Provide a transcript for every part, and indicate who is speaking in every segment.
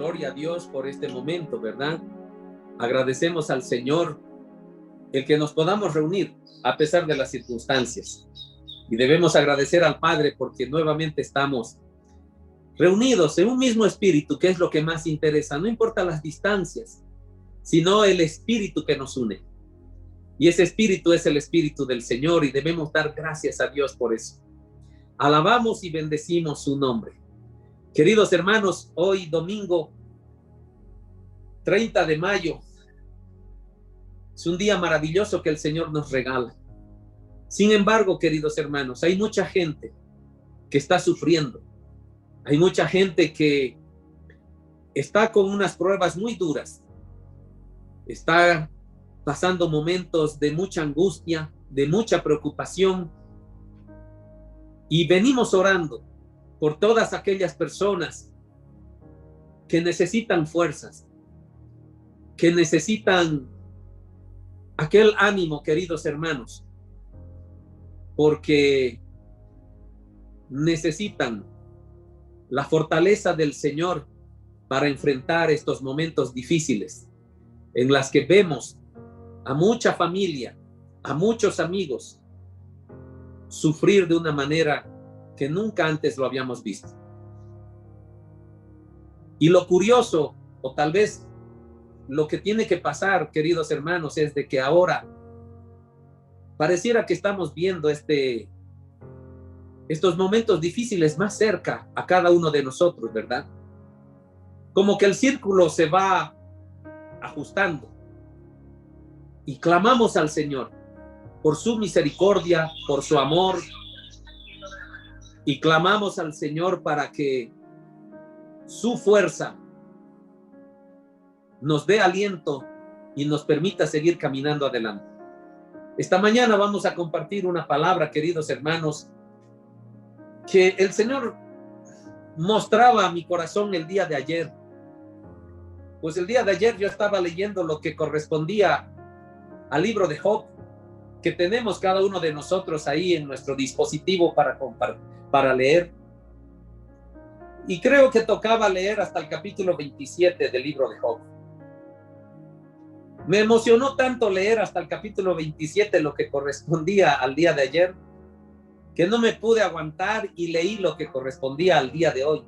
Speaker 1: gloria a Dios por este momento, ¿verdad? Agradecemos al Señor el que nos podamos reunir a pesar de las circunstancias. Y debemos agradecer al Padre porque nuevamente estamos reunidos en un mismo espíritu, que es lo que más interesa. No importa las distancias, sino el espíritu que nos une. Y ese espíritu es el espíritu del Señor y debemos dar gracias a Dios por eso. Alabamos y bendecimos su nombre. Queridos hermanos, hoy domingo 30 de mayo es un día maravilloso que el Señor nos regala. Sin embargo, queridos hermanos, hay mucha gente que está sufriendo. Hay mucha gente que está con unas pruebas muy duras. Está pasando momentos de mucha angustia, de mucha preocupación. Y venimos orando por todas aquellas personas que necesitan fuerzas, que necesitan aquel ánimo, queridos hermanos, porque necesitan la fortaleza del Señor para enfrentar estos momentos difíciles en las que vemos a mucha familia, a muchos amigos sufrir de una manera que nunca antes lo habíamos visto. Y lo curioso, o tal vez lo que tiene que pasar, queridos hermanos, es de que ahora pareciera que estamos viendo estos momentos difíciles más cerca a cada uno de nosotros, ¿verdad? Como que el círculo se va ajustando y clamamos al Señor por su misericordia, por su amor, y clamamos al Señor para que su fuerza nos dé aliento y nos permita seguir caminando adelante. Esta mañana vamos a compartir una palabra, queridos hermanos, que el Señor mostraba a mi corazón el día de ayer. Pues el día de ayer yo estaba leyendo lo que correspondía al libro de Job, que tenemos cada uno de nosotros ahí en nuestro dispositivo para leer. Y creo que tocaba leer hasta el capítulo 27 del libro de Job. Me emocionó tanto leer hasta el capítulo 27 lo que correspondía al día de ayer, que no me pude aguantar y leí lo que correspondía al día de hoy.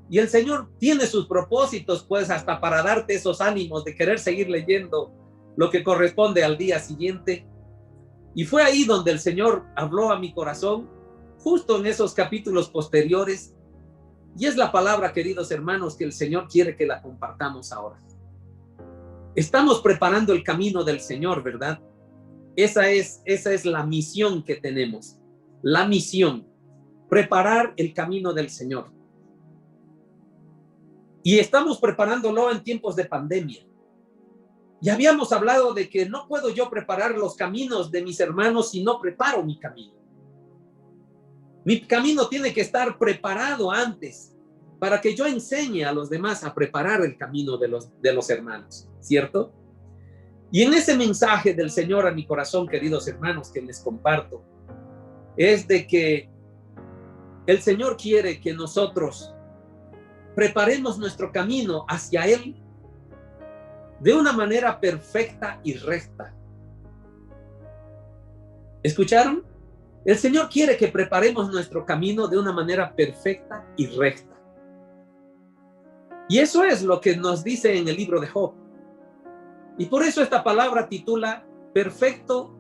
Speaker 1: Y el Señor tiene sus propósitos, pues, hasta para darte esos ánimos de querer seguir leyendo lo que corresponde al día siguiente. Y fue ahí donde el Señor habló a mi corazón, justo en esos capítulos posteriores. Y es la palabra, queridos hermanos, que el Señor quiere que la compartamos ahora. Estamos preparando el camino del Señor, ¿verdad? Esa es la misión que tenemos. La misión, preparar el camino del Señor. Y estamos preparándolo en tiempos de pandemia. Ya habíamos hablado de que no puedo yo preparar los caminos de mis hermanos si no preparo mi camino. Mi camino tiene que estar preparado antes para que yo enseñe a los demás a preparar el camino de los hermanos, ¿cierto? Y en ese mensaje del Señor a mi corazón, queridos hermanos, que les comparto, es de que el Señor quiere que nosotros preparemos nuestro camino hacia Él de una manera perfecta y recta. ¿Escucharon? El Señor quiere que preparemos nuestro camino de una manera perfecta y recta. Y eso es lo que nos dice en el libro de Job. Y por eso esta palabra titula perfecto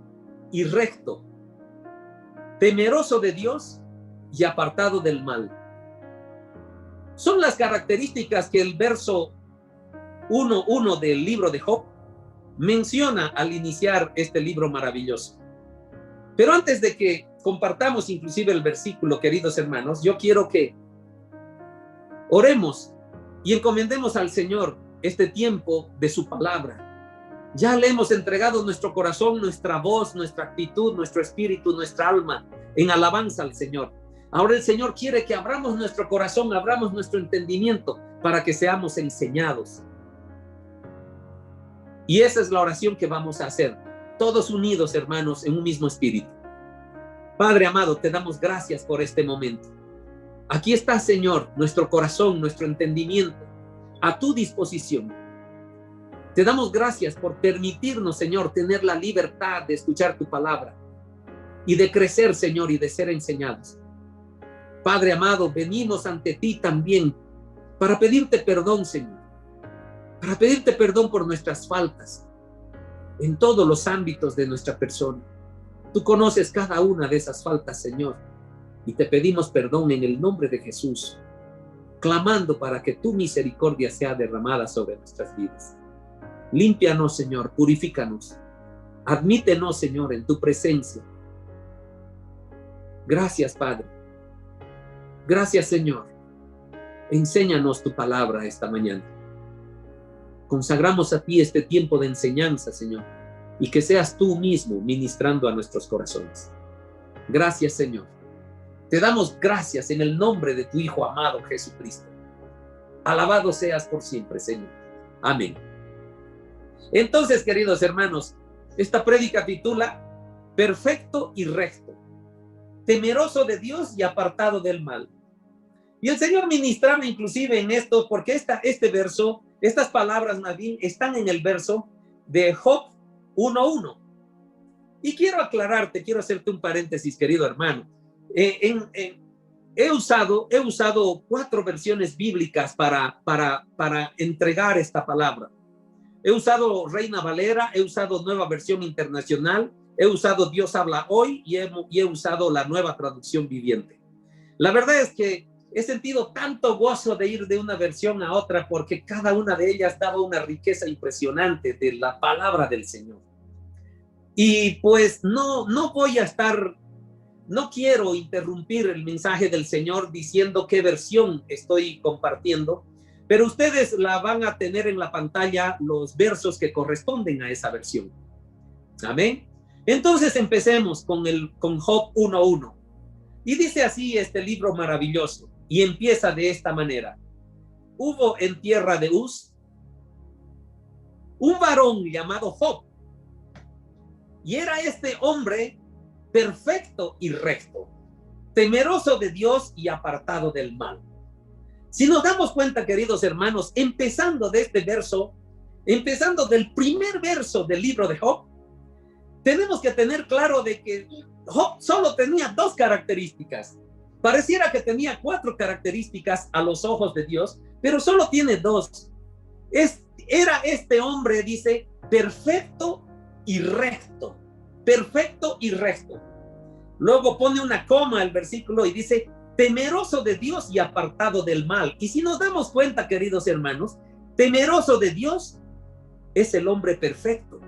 Speaker 1: y recto, temeroso de Dios y apartado del mal. Son las características que el verso 1:1 del libro de Job menciona al iniciar este libro maravilloso. Pero antes de que compartamos inclusive el versículo, queridos hermanos, yo quiero que oremos y encomendemos al Señor este tiempo de su palabra. Ya le hemos entregado nuestro corazón, nuestra voz, nuestra actitud, nuestro espíritu, nuestra alma en alabanza al Señor. Ahora el Señor quiere que abramos nuestro corazón, abramos nuestro entendimiento para que seamos enseñados. Y esa es la oración que vamos a hacer, todos unidos, hermanos, en un mismo espíritu. Padre amado, te damos gracias por este momento. Aquí está, Señor, nuestro corazón, nuestro entendimiento. a tu disposición. Te damos gracias por permitirnos, Señor, tener la libertad de escuchar tu palabra y de crecer, Señor, y de ser enseñados. Padre amado, venimos ante ti también para pedirte perdón, Señor, para pedirte perdón por nuestras faltas en todos los ámbitos de nuestra persona. Tú conoces cada una de esas faltas, Señor, y te pedimos perdón en el nombre de Jesús, clamando para que tu misericordia sea derramada sobre nuestras vidas. Límpianos, Señor, purifícanos. Admítenos, Señor, en tu presencia. Gracias, Padre. Gracias, Señor. Enséñanos tu palabra esta mañana. Consagramos a ti este tiempo de enseñanza, Señor, y que seas tú mismo ministrando a nuestros corazones. Gracias, Señor. Te damos gracias en el nombre de tu Hijo amado Jesucristo. Alabado seas por siempre, Señor. Amén. Entonces, queridos hermanos, esta prédica titula Perfecto y recto, temeroso de Dios y apartado del mal. Y el Señor ministraba inclusive en esto, porque este verso, estas palabras más bien están en el verso de Job 1:1. Y quiero aclararte, quiero hacerte un paréntesis, querido hermano. He usado 4 versiones bíblicas para entregar esta palabra. He usado Reina Valera, he usado Nueva Versión Internacional, he usado Dios habla hoy y he usado la Nueva Traducción Viviente. La verdad es que he sentido tanto gozo de ir de una versión a otra porque cada una de ellas daba una riqueza impresionante de la palabra del Señor. Y pues no quiero interrumpir el mensaje del Señor diciendo qué versión estoy compartiendo, pero ustedes la van a tener en la pantalla los versos que corresponden a esa versión. Amén. Entonces empecemos con Job 1:1. Y dice así este libro maravilloso, y empieza de esta manera. Hubo en tierra de Uz un varón llamado Job, y era este hombre perfecto y recto, temeroso de Dios y apartado del mal. Si nos damos cuenta, queridos hermanos, empezando de este verso, empezando del primer verso del libro de Job, tenemos que tener claro de que Job solo tenía 2 características. Pareciera que tenía 4 características a los ojos de Dios, pero solo tiene 2. Era este hombre, dice, perfecto y recto. Perfecto y recto. Luego pone una coma el versículo y dice, temeroso de Dios y apartado del mal. Y si nos damos cuenta, queridos hermanos, temeroso de Dios es el hombre perfecto.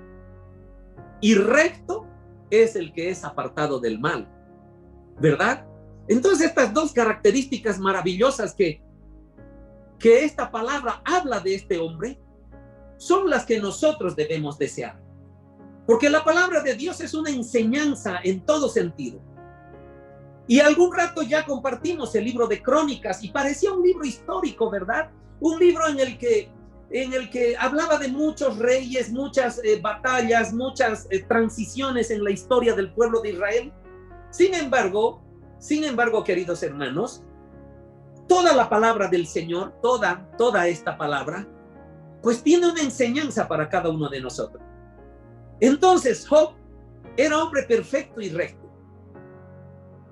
Speaker 1: Y recto es el que es apartado del mal, ¿verdad? Entonces estas 2 características maravillosas que esta palabra habla de este hombre son las que nosotros debemos desear, porque la palabra de Dios es una enseñanza en todo sentido. Y algún rato ya compartimos el libro de Crónicas y parecía un libro histórico, ¿verdad? Un libro en el que hablaba de muchos reyes, muchas batallas, muchas transiciones en la historia del pueblo de Israel. Sin embargo, queridos hermanos, toda la palabra del Señor, toda esta palabra, pues tiene una enseñanza para cada uno de nosotros. Entonces, Job era hombre perfecto y recto.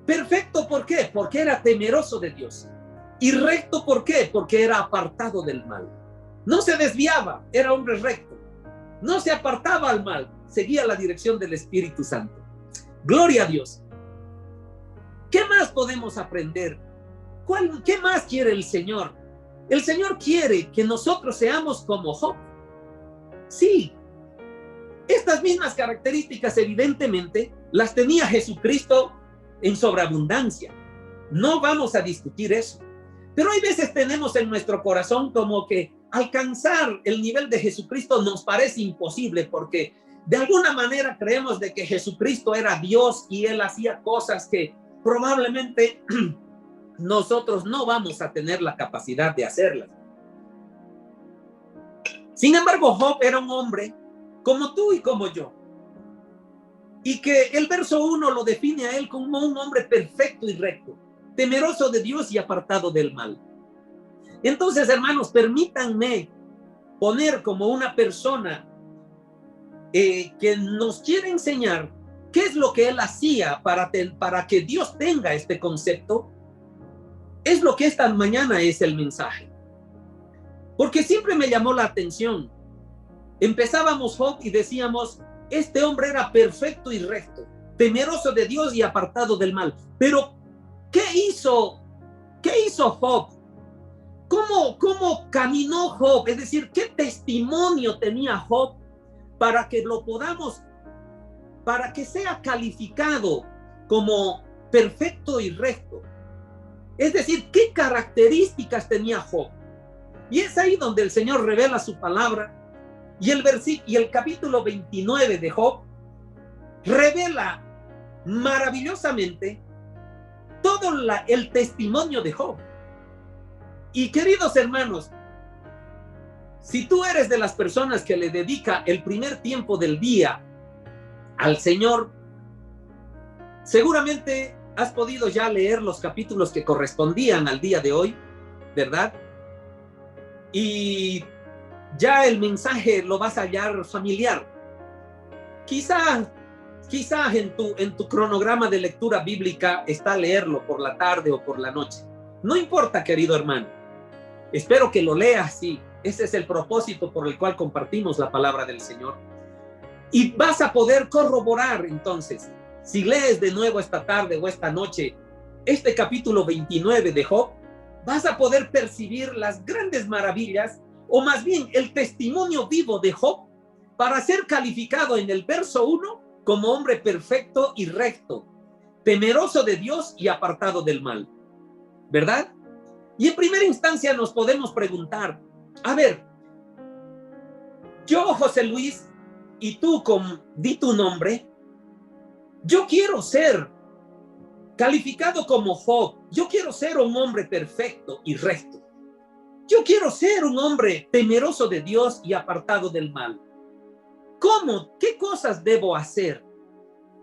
Speaker 1: Perfecto, ¿por qué? Porque era temeroso de Dios. Y recto, ¿por qué? Porque era apartado del mal. No se desviaba, era hombre recto. No se apartaba al mal, seguía la dirección del Espíritu Santo. Gloria a Dios. ¿Qué más podemos aprender? ¿Qué más quiere el Señor? El Señor quiere que nosotros seamos como Job. Sí, estas mismas características evidentemente las tenía Jesucristo en sobreabundancia. No vamos a discutir eso. Pero hay veces tenemos en nuestro corazón como que alcanzar el nivel de Jesucristo nos parece imposible porque de alguna manera creemos de que Jesucristo era Dios y Él hacía cosas que probablemente nosotros no vamos a tener la capacidad de hacerlas. Sin embargo, Job era un hombre como tú y como yo. Y que el verso 1 lo define a él como un hombre perfecto y recto, temeroso de Dios y apartado del mal. Entonces, hermanos, permítanme poner como una persona que nos quiere enseñar qué es lo que él hacía para que Dios tenga este concepto. Es lo que esta mañana es el mensaje. Porque siempre me llamó la atención. Empezábamos Job y decíamos, este hombre era perfecto y recto, temeroso de Dios y apartado del mal. Pero, ¿qué hizo Job? ¿Cómo caminó Job? Es decir, ¿qué testimonio tenía Job para que lo podamos, para que sea calificado como perfecto y recto? Es decir, ¿qué características tenía Job? Y es ahí donde el Señor revela su palabra, y el capítulo 29 de Job revela maravillosamente todo el testimonio de Job. Y queridos hermanos, si tú eres de las personas que le dedica el primer tiempo del día al Señor, seguramente has podido ya leer los capítulos que correspondían al día de hoy, ¿verdad? Y ya el mensaje lo vas a hallar familiar. Quizás en tu cronograma de lectura bíblica está leerlo por la tarde o por la noche. No importa, querido hermano. Espero que lo leas, sí. Ese es el propósito por el cual compartimos la palabra del Señor. Y vas a poder corroborar entonces, si lees de nuevo esta tarde o esta noche, este capítulo 29 de Job, vas a poder percibir las grandes maravillas, o más bien el testimonio vivo de Job, para ser calificado en el verso 1 como hombre perfecto y recto, temeroso de Dios y apartado del mal, ¿verdad? Y en primera instancia nos podemos preguntar, a ver, yo, José Luis, y tú di tu nombre, yo quiero ser calificado como Job, yo quiero ser un hombre perfecto y recto, yo quiero ser un hombre temeroso de Dios y apartado del mal. ¿Cómo? ¿Qué cosas debo hacer?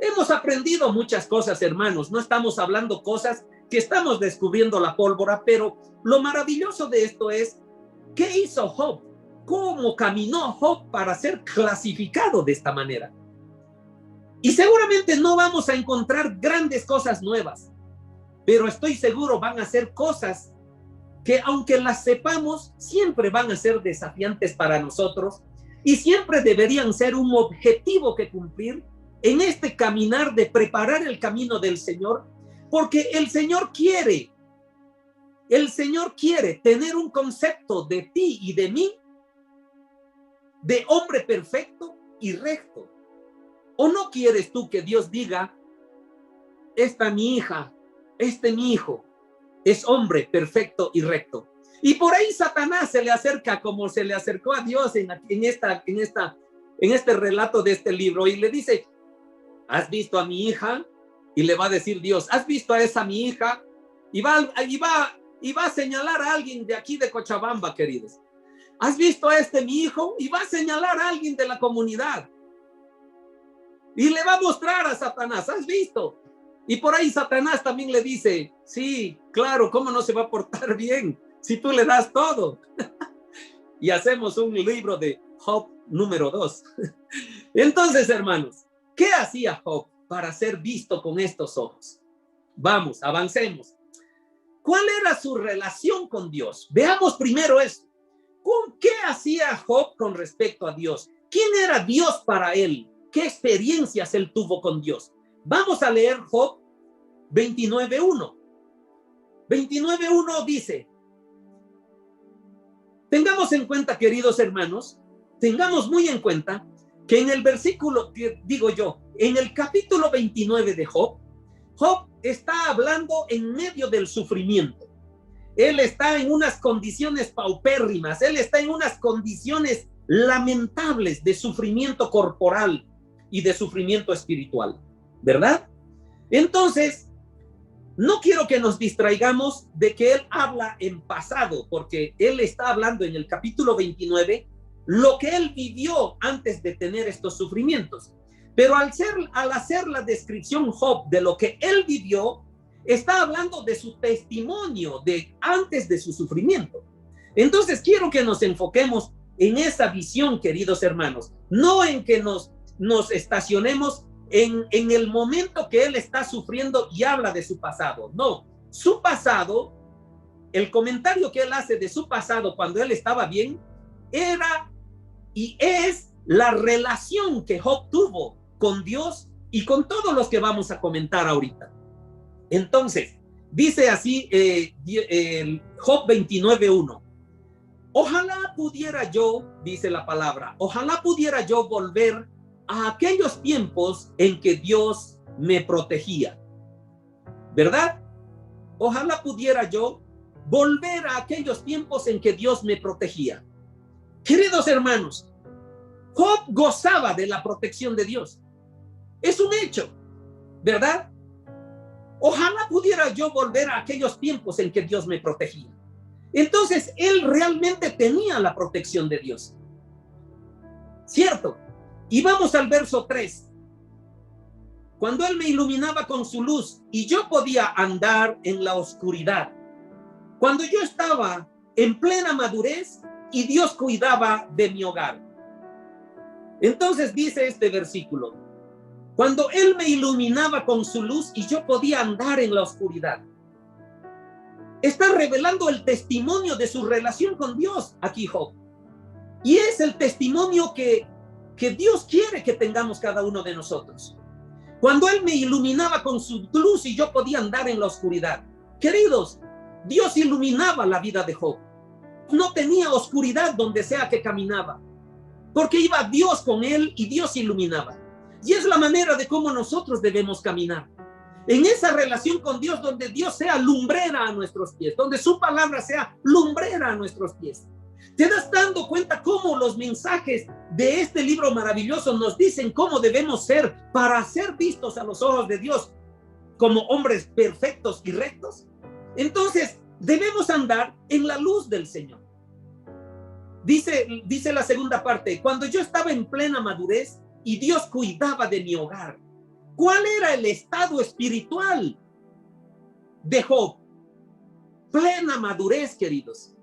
Speaker 1: Hemos aprendido muchas cosas, hermanos, no estamos hablando cosas que estamos descubriendo la pólvora, pero lo maravilloso de esto es, ¿qué hizo Job? ¿Cómo caminó Job para ser clasificado de esta manera? Y seguramente no vamos a encontrar grandes cosas nuevas, pero estoy seguro van a ser cosas que, aunque las sepamos, siempre van a ser desafiantes para nosotros y siempre deberían ser un objetivo que cumplir en este caminar de preparar el camino del Señor, porque el Señor quiere tener un concepto de ti y de mí, de hombre perfecto y recto. ¿O no quieres tú que Dios diga, esta mi hija, este mi hijo, es hombre perfecto y recto? Y por ahí Satanás se le acerca como se le acercó a Dios en este relato de este libro y le dice, ¿has visto a mi hija? Y le va a decir Dios, ¿has visto a esa mi hija? Y va a señalar a alguien de aquí de Cochabamba, queridos. ¿Has visto a mi hijo? Y va a señalar a alguien de la comunidad. Y le va a mostrar a Satanás, ¿has visto? Y por ahí Satanás también le dice, sí, claro, ¿cómo no se va a portar bien si tú le das todo? Y hacemos un libro de Job número 2. Entonces, hermanos, ¿qué hacía Job para ser visto con estos ojos? Vamos, avancemos. ¿Cuál era su relación con Dios? Veamos primero eso. ¿Qué hacía Job con respecto a Dios? ¿Quién era Dios para él? ¿Qué experiencias él tuvo con Dios? Vamos a leer Job 29:1. 29:1 dice, tengamos en cuenta, queridos hermanos, tengamos muy en cuenta que en el versículo, en el capítulo 29 de Job, Job está hablando en medio del sufrimiento. Él está en unas condiciones paupérrimas, él está en unas condiciones lamentables de sufrimiento corporal y de sufrimiento espiritual, ¿verdad? Entonces, no quiero que nos distraigamos de que él habla en pasado, porque él está hablando en el capítulo 29 lo que él vivió antes de tener estos sufrimientos. Pero al hacer la descripción Job de lo que él vivió, está hablando de su testimonio de antes de su sufrimiento. Entonces quiero que nos enfoquemos en esa visión, queridos hermanos, no en que nos estacionemos en el momento que él está sufriendo y habla de su pasado. No, su pasado, el comentario que él hace de su pasado cuando él estaba bien, era y es la relación que Job tuvo con Dios y con todos los que vamos a comentar ahorita. Entonces, dice así Job 29:1. Ojalá pudiera yo, dice la palabra, ojalá pudiera yo volver a aquellos tiempos en que Dios me protegía. ¿Verdad? Ojalá pudiera yo volver a aquellos tiempos en que Dios me protegía. Queridos hermanos, Job gozaba de la protección de Dios. Es un hecho, ¿verdad? Ojalá pudiera yo volver a aquellos tiempos en que Dios me protegía. Entonces, él realmente tenía la protección de Dios. ¿Cierto? Y vamos al verso 3. Cuando él me iluminaba con su luz y yo podía andar en la oscuridad. Cuando yo estaba en plena madurez y Dios cuidaba de mi hogar. Entonces dice este versículo, cuando él me iluminaba con su luz y yo podía andar en la oscuridad. Está revelando el testimonio de su relación con Dios aquí Job. Y es el testimonio que Dios quiere que tengamos cada uno de nosotros. Cuando él me iluminaba con su luz y yo podía andar en la oscuridad. Queridos, Dios iluminaba la vida de Job. No tenía oscuridad donde sea que caminaba, porque iba Dios con él y Dios iluminaba. Y es la manera de cómo nosotros debemos caminar. En esa relación con Dios, donde Dios sea lumbrera a nuestros pies, donde su palabra sea lumbrera a nuestros pies. ¿Te das dando cuenta cómo los mensajes de este libro maravilloso nos dicen cómo debemos ser para ser vistos a los ojos de Dios como hombres perfectos y rectos? Entonces, debemos andar en la luz del Señor. Dice la segunda parte, cuando yo estaba en plena madurez y Dios cuidaba de mi hogar. ¿Cuál era el estado espiritual de Job? Plena madurez, queridos.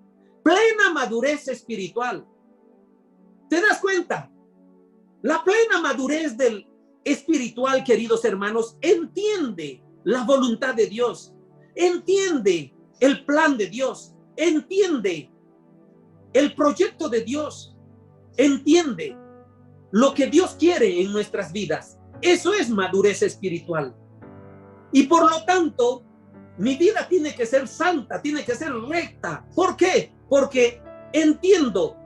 Speaker 1: Plena madurez espiritual. ¿Te das cuenta? La plena madurez del espiritual, queridos hermanos, entiende la voluntad de Dios. Entiende el plan de Dios. Entiende el proyecto de Dios. Entiende lo que Dios quiere en nuestras vidas. Eso es madurez espiritual. Y por lo tanto, mi vida tiene que ser santa, tiene que ser recta. ¿Por qué? Porque entiendo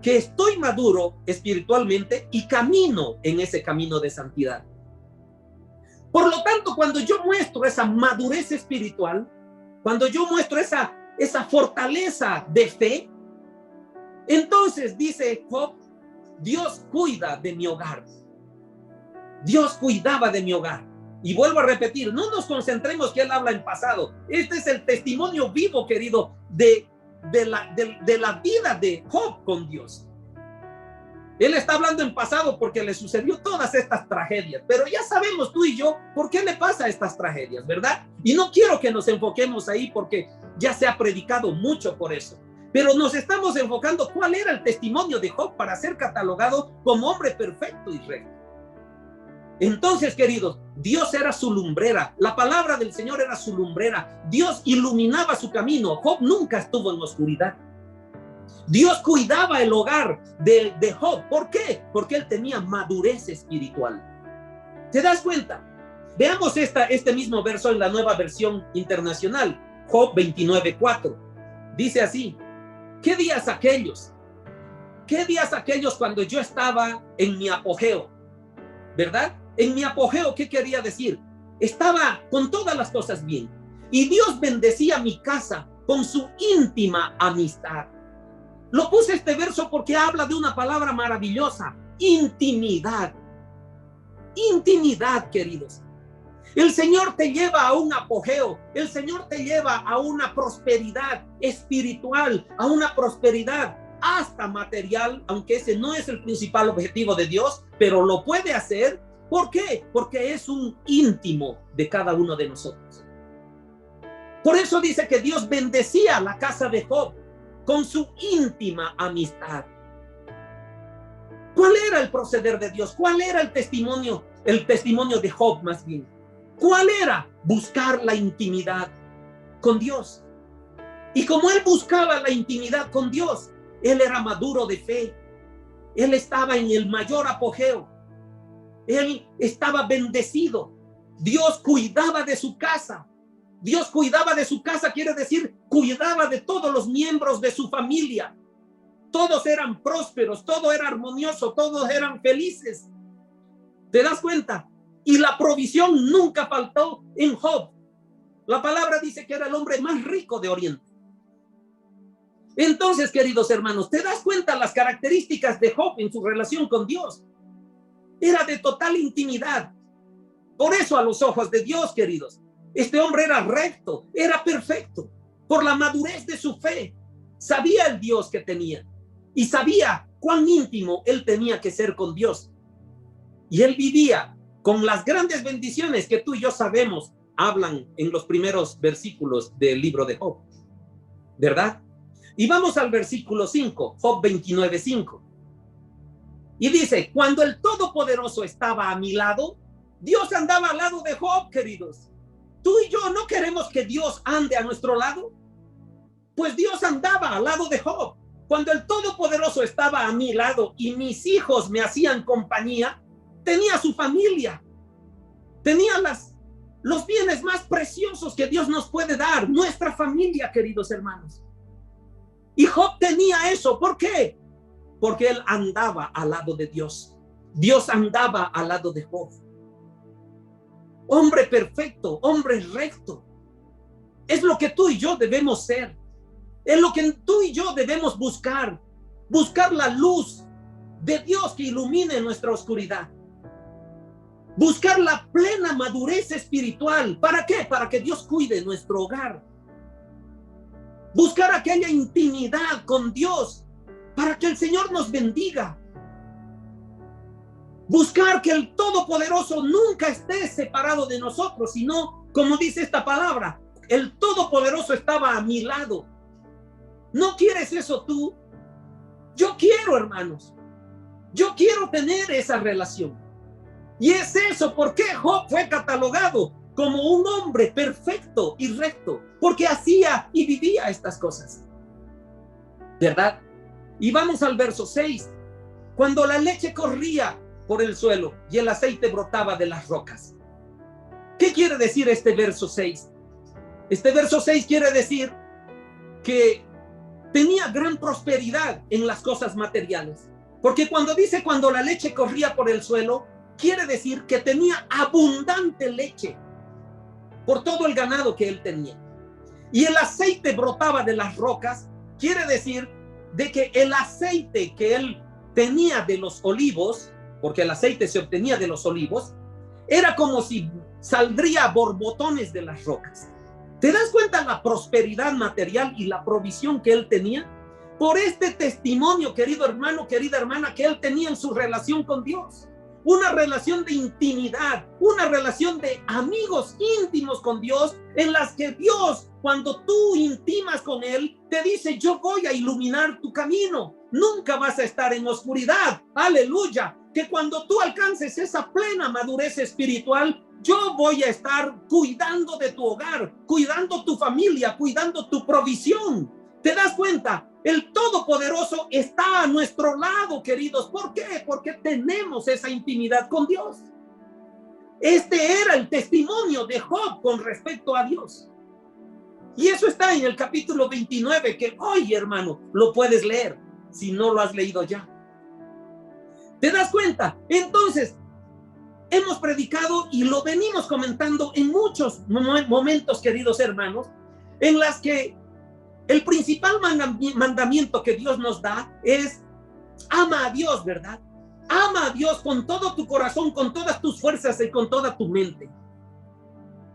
Speaker 1: que estoy maduro espiritualmente y camino en ese camino de santidad. Por lo tanto, cuando yo muestro esa madurez espiritual, cuando yo muestro esa fortaleza de fe, entonces dice Job, Dios cuida de mi hogar. Dios cuidaba de mi hogar. Y vuelvo a repetir, no nos concentremos que él habla en pasado. Este es el testimonio vivo, querido, de la vida de Job con Dios. Él está hablando en pasado porque le sucedió todas estas tragedias, pero ya sabemos tú y yo por qué le pasa estas tragedias, ¿verdad? Y no quiero que nos enfoquemos ahí porque ya se ha predicado mucho por eso. Pero nos estamos enfocando cuál era el testimonio de Job para ser catalogado como hombre perfecto y recto. Entonces, queridos, Dios era su lumbrera. La palabra del Señor era su lumbrera. Dios iluminaba su camino. Job nunca estuvo en oscuridad. Dios cuidaba el hogar de Job. ¿Por qué? Porque él tenía madurez espiritual. ¿Te das cuenta? Veamos este mismo verso en la Nueva Versión Internacional. Job 29:4. Dice así. ¿Qué días aquellos? ¿Qué días aquellos cuando yo estaba en mi apogeo? ¿Verdad? En mi apogeo, ¿qué quería decir? Estaba con todas las cosas bien. Y Dios bendecía mi casa con su íntima amistad. Lo puse este verso porque habla de una palabra maravillosa. Intimidad. Intimidad, queridos. El Señor te lleva a un apogeo. El Señor te lleva a una prosperidad espiritual, a una prosperidad hasta material, aunque ese no es el principal objetivo de Dios, pero lo puede hacer. ¿Por qué? Porque es un íntimo de cada uno de nosotros. Por eso dice que Dios bendecía la casa de Job. con su íntima amistad. ¿Cuál era el proceder de Dios? ¿Cuál era el testimonio? El testimonio de Job, más bien. ¿Cuál era? Buscar la intimidad con Dios. Y como él buscaba la intimidad con Dios, él era maduro de fe. Él estaba en el mayor apogeo. Él estaba bendecido. Dios cuidaba de su casa. Dios cuidaba de su casa, quiere decir, cuidaba de todos los miembros de su familia. Todos eran prósperos, todo era armonioso, todos eran felices. ¿Te das cuenta? Y la provisión nunca faltó en Job. La palabra dice que era el hombre más rico de Oriente. Entonces, queridos hermanos, ¿te das cuenta las características de Job en su relación con Dios? Era de total intimidad. Por eso, a los ojos de Dios, queridos, este hombre era recto, era perfecto. Por la madurez de su fe, sabía el Dios que tenía y sabía cuán íntimo él tenía que ser con Dios. Y él vivía con las grandes bendiciones que tú y yo sabemos hablan en los primeros versículos del libro de Job, ¿verdad? Y vamos al versículo 5, Job 29:5. Y dice, cuando el Todopoderoso estaba a mi lado, Dios andaba al lado de Job, queridos. Tú y yo no queremos que Dios ande a nuestro lado. Pues Dios andaba al lado de Job. Cuando el Todopoderoso estaba a mi lado y mis hijos me hacían compañía, tenía su familia, tenía los bienes más preciosos que Dios nos puede dar, nuestra familia, queridos hermanos. Y Job tenía eso. ¿Por qué? Porque él andaba al lado de Dios. Dios andaba al lado de Job. Hombre perfecto, hombre recto. Es lo que tú y yo debemos ser. Es lo que tú y yo debemos buscar. Buscar la luz de Dios que ilumine nuestra oscuridad. Buscar la plena madurez espiritual. ¿Para qué? Para que Dios cuide nuestro hogar. Buscar aquella intimidad con Dios para que el Señor nos bendiga. Buscar que el Todopoderoso nunca esté separado de nosotros, sino, como dice esta palabra, el Todopoderoso estaba a mi lado. ¿No quieres eso tú? Yo quiero, hermanos. Yo quiero tener esa relación. Y es eso por qué Job fue catalogado como un hombre perfecto y recto, porque hacía y vivía estas cosas, ¿verdad? Y vamos al verso 6. Cuando la leche corría por el suelo y el aceite brotaba de las rocas. ¿Qué quiere decir este verso 6? Este verso 6 quiere decir que tenía gran prosperidad en las cosas materiales. Porque cuando dice cuando la leche corría por el suelo, quiere decir que tenía abundante leche por todo el ganado que él tenía. Y el aceite brotaba de las rocas, quiere decir de que el aceite que él tenía de los olivos, porque el aceite se obtenía de los olivos, era como si saldría borbotones de las rocas. ¿Te das cuenta la prosperidad material y la provisión que él tenía? Por este testimonio, querido hermano, querida hermana, que él tenía en su relación con Dios. Una relación de intimidad, una relación de amigos íntimos con Dios, en las que Dios, cuando tú intimas con Él, te dice, yo voy a iluminar tu camino. Nunca vas a estar en oscuridad. Aleluya. Que cuando tú alcances esa plena madurez espiritual, yo voy a estar cuidando de tu hogar, cuidando tu familia, cuidando tu provisión. ¿Te das cuenta? El Todopoderoso está a nuestro lado, queridos. ¿Por qué? Porque tenemos esa intimidad con Dios. Este era el testimonio de Job con respecto a Dios. Y eso está en el capítulo 29, que hoy, hermano, lo puedes leer si no lo has leído ya. ¿Te das cuenta? Entonces, hemos predicado y lo venimos comentando en muchos momentos, queridos hermanos, en las que el principal mandamiento que Dios nos da es ama a Dios, ¿verdad? Ama a Dios con todo tu corazón, con todas tus fuerzas y con toda tu mente.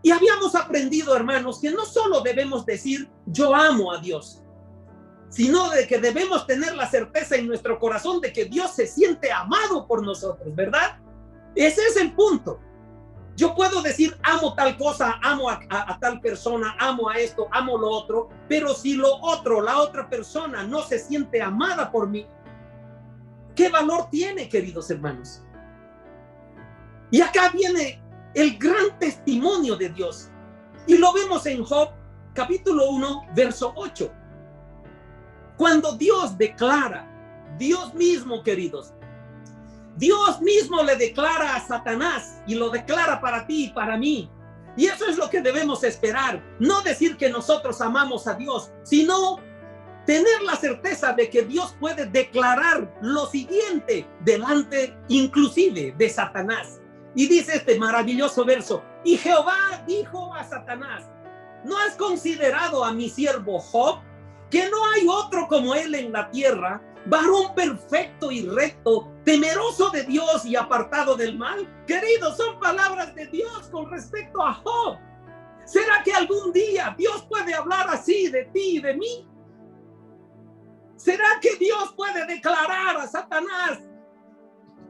Speaker 1: Y habíamos aprendido, hermanos, que no solo debemos decir yo amo a Dios, sino de que debemos tener la certeza en nuestro corazón de que Dios se siente amado por nosotros, ¿verdad? Ese es el punto. Yo puedo decir, amo tal cosa, amo a tal persona, amo a esto, amo lo otro, pero si lo otro, la otra persona no se siente amada por mí, ¿qué valor tiene, queridos hermanos? Y acá viene el gran testimonio de Dios. Y lo vemos en Job, capítulo 1, verso 8. Cuando Dios declara, Dios mismo, queridos, Dios mismo le declara a Satanás y lo declara para ti y para mí. Y eso es lo que debemos esperar. No decir que nosotros amamos a Dios, sino tener la certeza de que Dios puede declarar lo siguiente delante inclusive de Satanás. Y dice este maravilloso verso: y Jehová dijo a Satanás, ¿no has considerado a mi siervo Job, que no hay otro como él en la tierra, varón perfecto y recto, temeroso de Dios y apartado del mal? Queridos, son palabras de Dios con respecto a Job. ¿Será que algún día Dios puede hablar así de ti y de mí? ¿Será que Dios puede declarar a Satanás,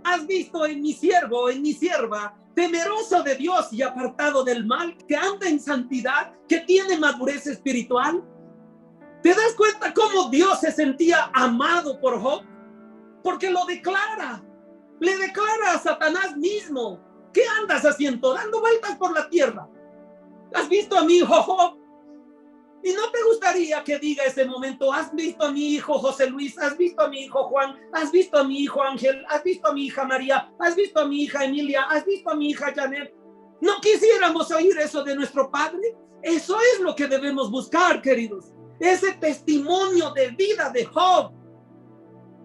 Speaker 1: has visto en mi siervo, en mi sierva, temeroso de Dios y apartado del mal, que anda en santidad, que tiene madurez espiritual? ¿Te das cuenta cómo Dios se sentía amado por Job? Porque lo declara, le declara a Satanás mismo: ¿qué andas haciendo? Dando vueltas por la tierra. ¿Has visto a mi hijo Job? Y no te gustaría que diga ese momento: has visto a mi hijo José Luis, has visto a mi hijo Juan, has visto a mi hijo Ángel, has visto a mi hija María, has visto a mi hija Emilia, has visto a mi hija Janet. ¿No quisiéramos oír eso de nuestro Padre? Eso es lo que debemos buscar, queridos. Ese testimonio de vida de Job,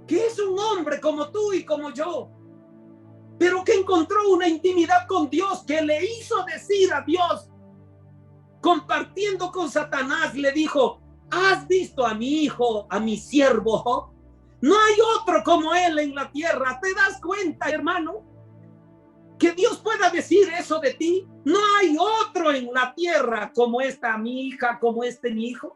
Speaker 1: que es un hombre como tú y como yo, pero que encontró una intimidad con Dios, que le hizo decir a Dios, compartiendo con Satanás, le dijo: ¿has visto a mi hijo, a mi siervo Job? No hay otro como él en la tierra. ¿Te das cuenta, hermano? Que Dios pueda decir eso de ti. No hay otro en la tierra como esta mi hija, como este mi hijo.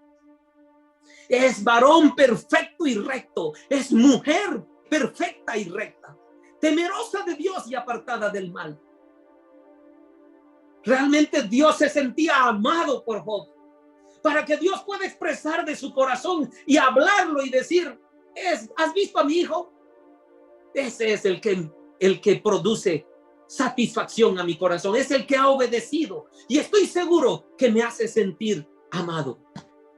Speaker 1: Es varón perfecto y recto. Es mujer perfecta y recta, temerosa de Dios y apartada del mal. Realmente Dios se sentía amado por Job, para que Dios pueda expresar de su corazón y hablarlo y decir: ¿has visto a mi hijo? Ese es el que produce satisfacción a mi corazón, es el que ha obedecido y estoy seguro que me hace sentir amado.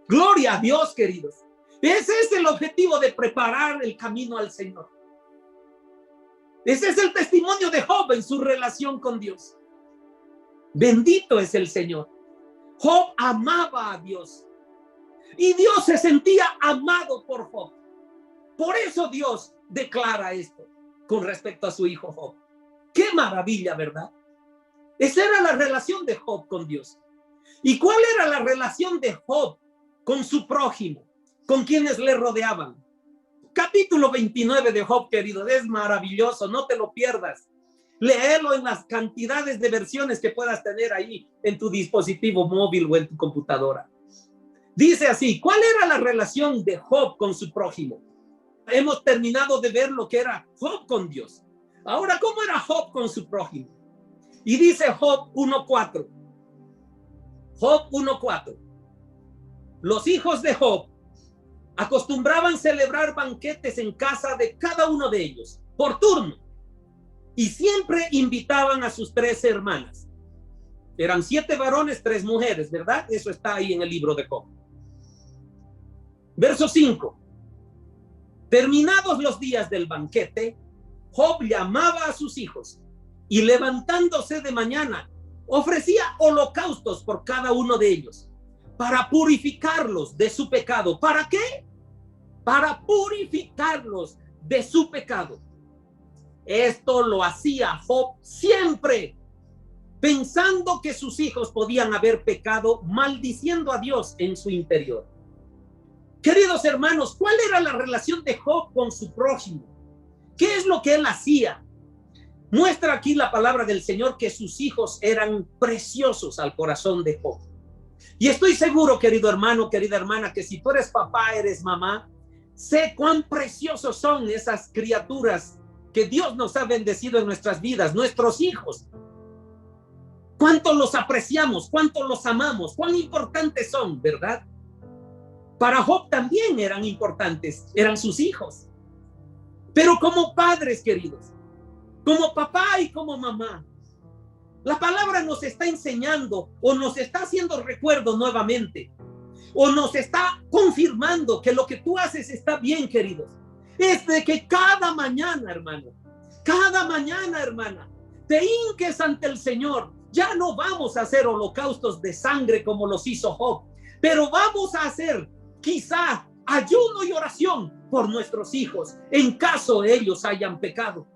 Speaker 1: Gloria a Dios, queridos. Ese es el objetivo de preparar el camino al Señor. Ese es el testimonio de Job en su relación con Dios. Bendito es el Señor. Job amaba a Dios y Dios se sentía amado por Job. Por eso Dios declara esto con respecto a su hijo Job. ¡Qué maravilla!, ¿verdad? Esa era la relación de Job con Dios. ¿Y cuál era la relación de Job con su prójimo, con quienes le rodeaban? Capítulo 29 de Job, querido, es maravilloso, no te lo pierdas. Léelo en las cantidades de versiones que puedas tener ahí en tu dispositivo móvil o en tu computadora. Dice así: ¿cuál era la relación de Job con su prójimo? Hemos terminado de ver lo que era Job con Dios. Ahora, ¿cómo era Job con su prójimo? Y dice Job 1:4. Job 1:4. Los hijos de Job acostumbraban celebrar banquetes en casa de cada uno de ellos, por turno, y siempre invitaban a sus 3 hermanas. Eran 7 varones, 3 mujeres, ¿verdad? Eso está ahí en el libro de Job. Verso 5. Terminados los días del banquete, Job llamaba a sus hijos y, levantándose de mañana, ofrecía holocaustos por cada uno de ellos para purificarlos de su pecado. ¿Para qué? Para purificarlos de su pecado. Esto lo hacía Job siempre, pensando que sus hijos podían haber pecado, maldiciendo a Dios en su interior. Queridos hermanos, ¿cuál era la relación de Job con su prójimo? ¿Qué es lo que él hacía? Muestra aquí la palabra del Señor que sus hijos eran preciosos al corazón de Job. Y estoy seguro, querido hermano, querida hermana, que si tú eres papá, eres mamá, sé cuán preciosos son esas criaturas que Dios nos ha bendecido en nuestras vidas, nuestros hijos. cuánto los apreciamos, cuánto los amamos, cuán importantes son, ¿verdad? Para Job también eran importantes, eran sus hijos. Pero como padres, queridos, como papá y como mamá, la palabra nos está enseñando o nos está haciendo recuerdo nuevamente, o nos está confirmando que lo que tú haces está bien, queridos. Es de que cada mañana, hermano, cada mañana, hermana, te hinques ante el Señor. Ya no vamos a hacer holocaustos de sangre como los hizo Job, pero vamos a hacer quizá ayuno y oración por nuestros hijos en caso ellos hayan pecado.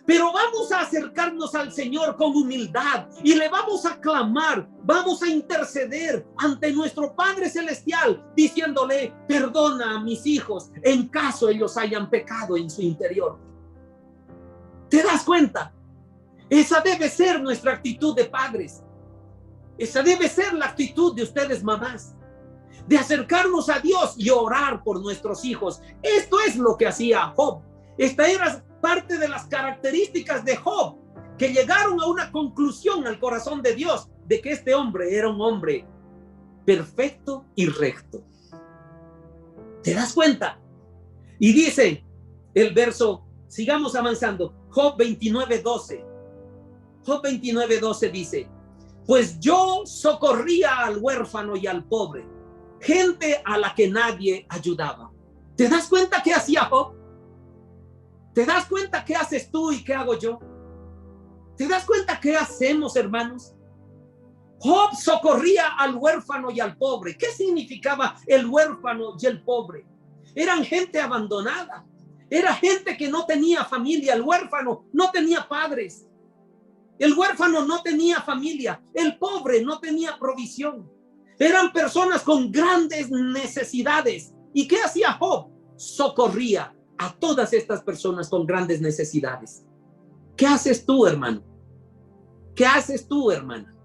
Speaker 1: Pero vamos a acercarnos al Señor con humildad y le vamos a clamar, vamos a interceder ante nuestro Padre Celestial, diciéndole: perdona a mis hijos en caso ellos hayan pecado en su interior. ¿Te das cuenta? Esa debe ser nuestra actitud de padres. Esa debe ser la actitud de ustedes, mamás, de acercarnos a Dios y orar por nuestros hijos. Esto es lo que hacía Job. Esta era parte de las características de Job, que llegaron a una conclusión al corazón de Dios, de que este hombre era un hombre perfecto y recto. ¿Te das cuenta? Y dice el verso, sigamos avanzando, Job 29:12. Job 29:12 dice: pues yo socorría al huérfano y al pobre, gente a la que nadie ayudaba. ¿Te das cuenta qué hacía Job? ¿Te das cuenta qué haces tú y qué hago yo? ¿Te das cuenta qué hacemos, hermanos? Job socorría al huérfano y al pobre. ¿Qué significaba el huérfano y el pobre? Eran gente abandonada. Era gente que no tenía familia. El huérfano no tenía padres. El huérfano no tenía familia. El pobre no tenía provisión. Eran personas con grandes necesidades. ¿Y qué hacía Job? Socorría a todas estas personas con grandes necesidades. ¿Qué haces tú, hermano? ¿Qué haces tú, hermana?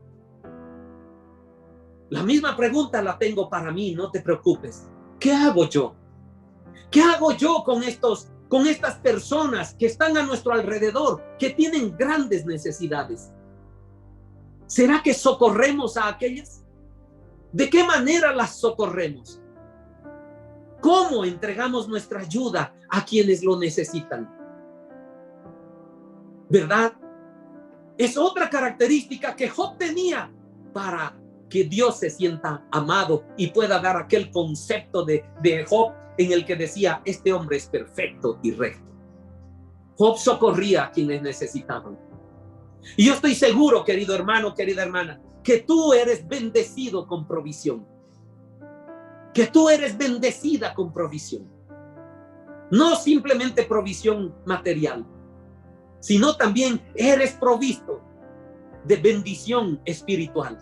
Speaker 1: La misma pregunta la tengo para mí, no te preocupes. ¿Qué hago yo? ¿Qué hago yo con estas personas que están a nuestro alrededor, que tienen grandes necesidades? ¿Será que socorremos a aquellas? ¿De qué manera las socorremos? ¿Cómo entregamos nuestra ayuda a quienes lo necesitan? ¿Verdad? Es otra característica que Job tenía para que Dios se sienta amado y pueda dar aquel concepto de Job en el que decía: este hombre es perfecto y recto. Job socorría a quienes necesitaban. Y yo estoy seguro, querido hermano, querida hermana, que tú eres bendecido con provisión. Que tú eres bendecida con provisión. No simplemente provisión material, sino también eres provisto de bendición espiritual.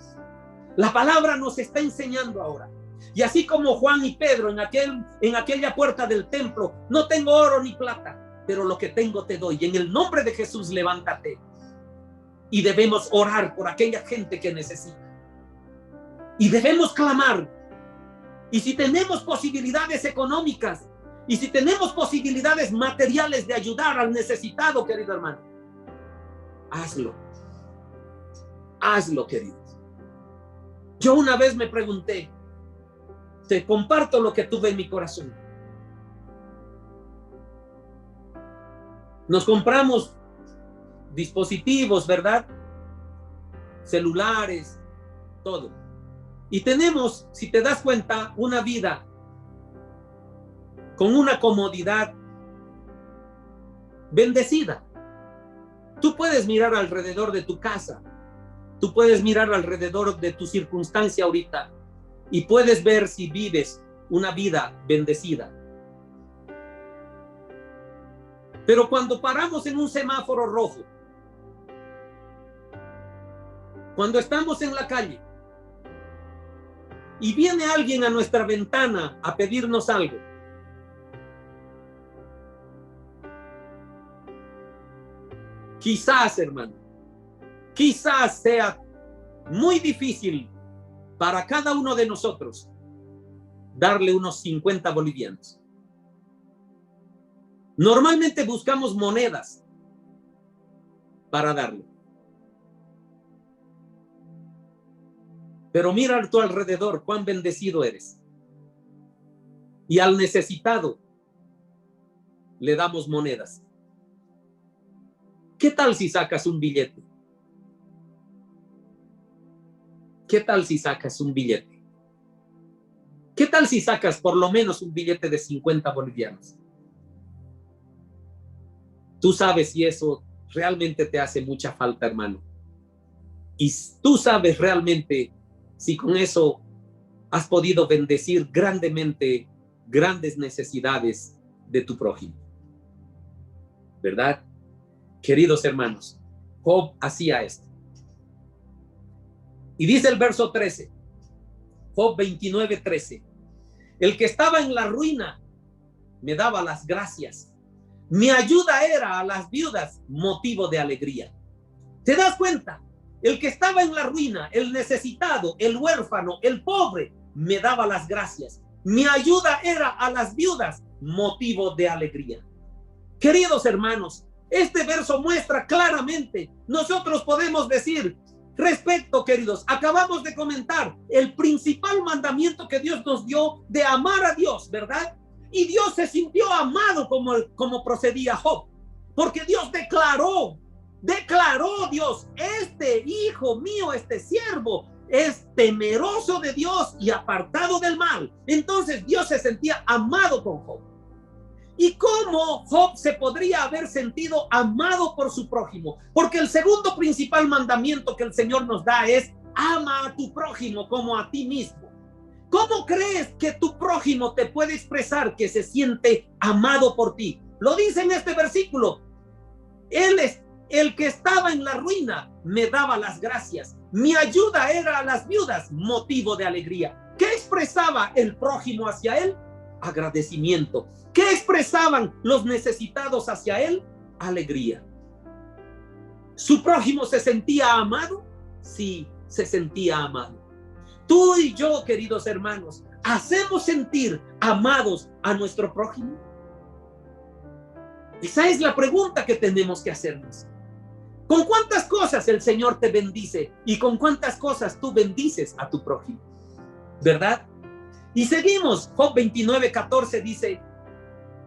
Speaker 1: La palabra nos está enseñando ahora. Y así como Juan y Pedro en aquella puerta del templo: no tengo oro ni plata, pero lo que tengo te doy. Y en el nombre de Jesús, levántate. Y debemos orar por aquella gente que necesita. Y debemos clamar. Y si tenemos posibilidades económicas, y si tenemos posibilidades materiales de ayudar al necesitado, querido hermano, hazlo. Hazlo, queridos. Yo una vez me pregunté, te comparto lo que tuve en mi corazón. Nos compramos dispositivos, ¿verdad? Celulares, todo. Y tenemos, si te das cuenta, una vida con una comodidad bendecida. Tú puedes mirar alrededor de tu casa, tú puedes mirar alrededor de tu circunstancia ahorita y puedes ver si vives una vida bendecida. Pero cuando paramos en un semáforo rojo, cuando estamos en la calle y viene alguien a nuestra ventana a pedirnos algo, quizás, hermano, quizás sea muy difícil para cada uno de nosotros darle unos 50 bolivianos. Normalmente buscamos monedas para darle. Pero mira a tu alrededor, cuán bendecido eres. Y al necesitado le damos monedas. ¿Qué tal si sacas un billete? ¿Qué tal si sacas un billete? ¿Qué tal si sacas por lo menos un billete de 50 bolivianos? Tú sabes si eso realmente te hace mucha falta, hermano. Y tú sabes realmente si con eso has podido bendecir grandemente grandes necesidades de tu prójimo. ¿Verdad? Queridos hermanos, Job hacía esto. Y dice el verso 13, Job 29:13, el que estaba en la ruina me daba las gracias. Mi ayuda era a las viudas motivo de alegría. ¿Te das cuenta? El que estaba en la ruina, el necesitado, el huérfano, el pobre, me daba las gracias. Mi ayuda era a las viudas motivo de alegría. Queridos hermanos, este verso muestra claramente, nosotros podemos decir, respecto, queridos, acabamos de comentar el principal mandamiento que Dios nos dio de amar a Dios, ¿verdad? Y Dios se sintió amado como procedía Job, porque Dios declaró Dios, este hijo mío, este siervo, es temeroso de Dios y apartado del mal. Entonces Dios se sentía amado con Job. ¿Y cómo Job se podría haber sentido amado por su prójimo? Porque el segundo principal mandamiento que el Señor nos da es: ama a tu prójimo como a ti mismo. ¿Cómo crees que tu prójimo te puede expresar que se siente amado por ti? Lo dice en este versículo. Él es el que estaba en la ruina, me daba las gracias. Mi ayuda era a las viudas, motivo de alegría. ¿Qué expresaba el prójimo hacia él? Agradecimiento. ¿Qué expresaban los necesitados hacia él? Alegría. ¿Su prójimo se sentía amado? Sí, se sentía amado. Tú y yo, queridos hermanos, ¿hacemos sentir amados a nuestro prójimo? Esa es la pregunta que tenemos que hacernos. ¿Con cuántas cosas el Señor te bendice y con cuántas cosas tú bendices a tu prójimo? ¿Verdad? Y seguimos. Job 29:14 dice,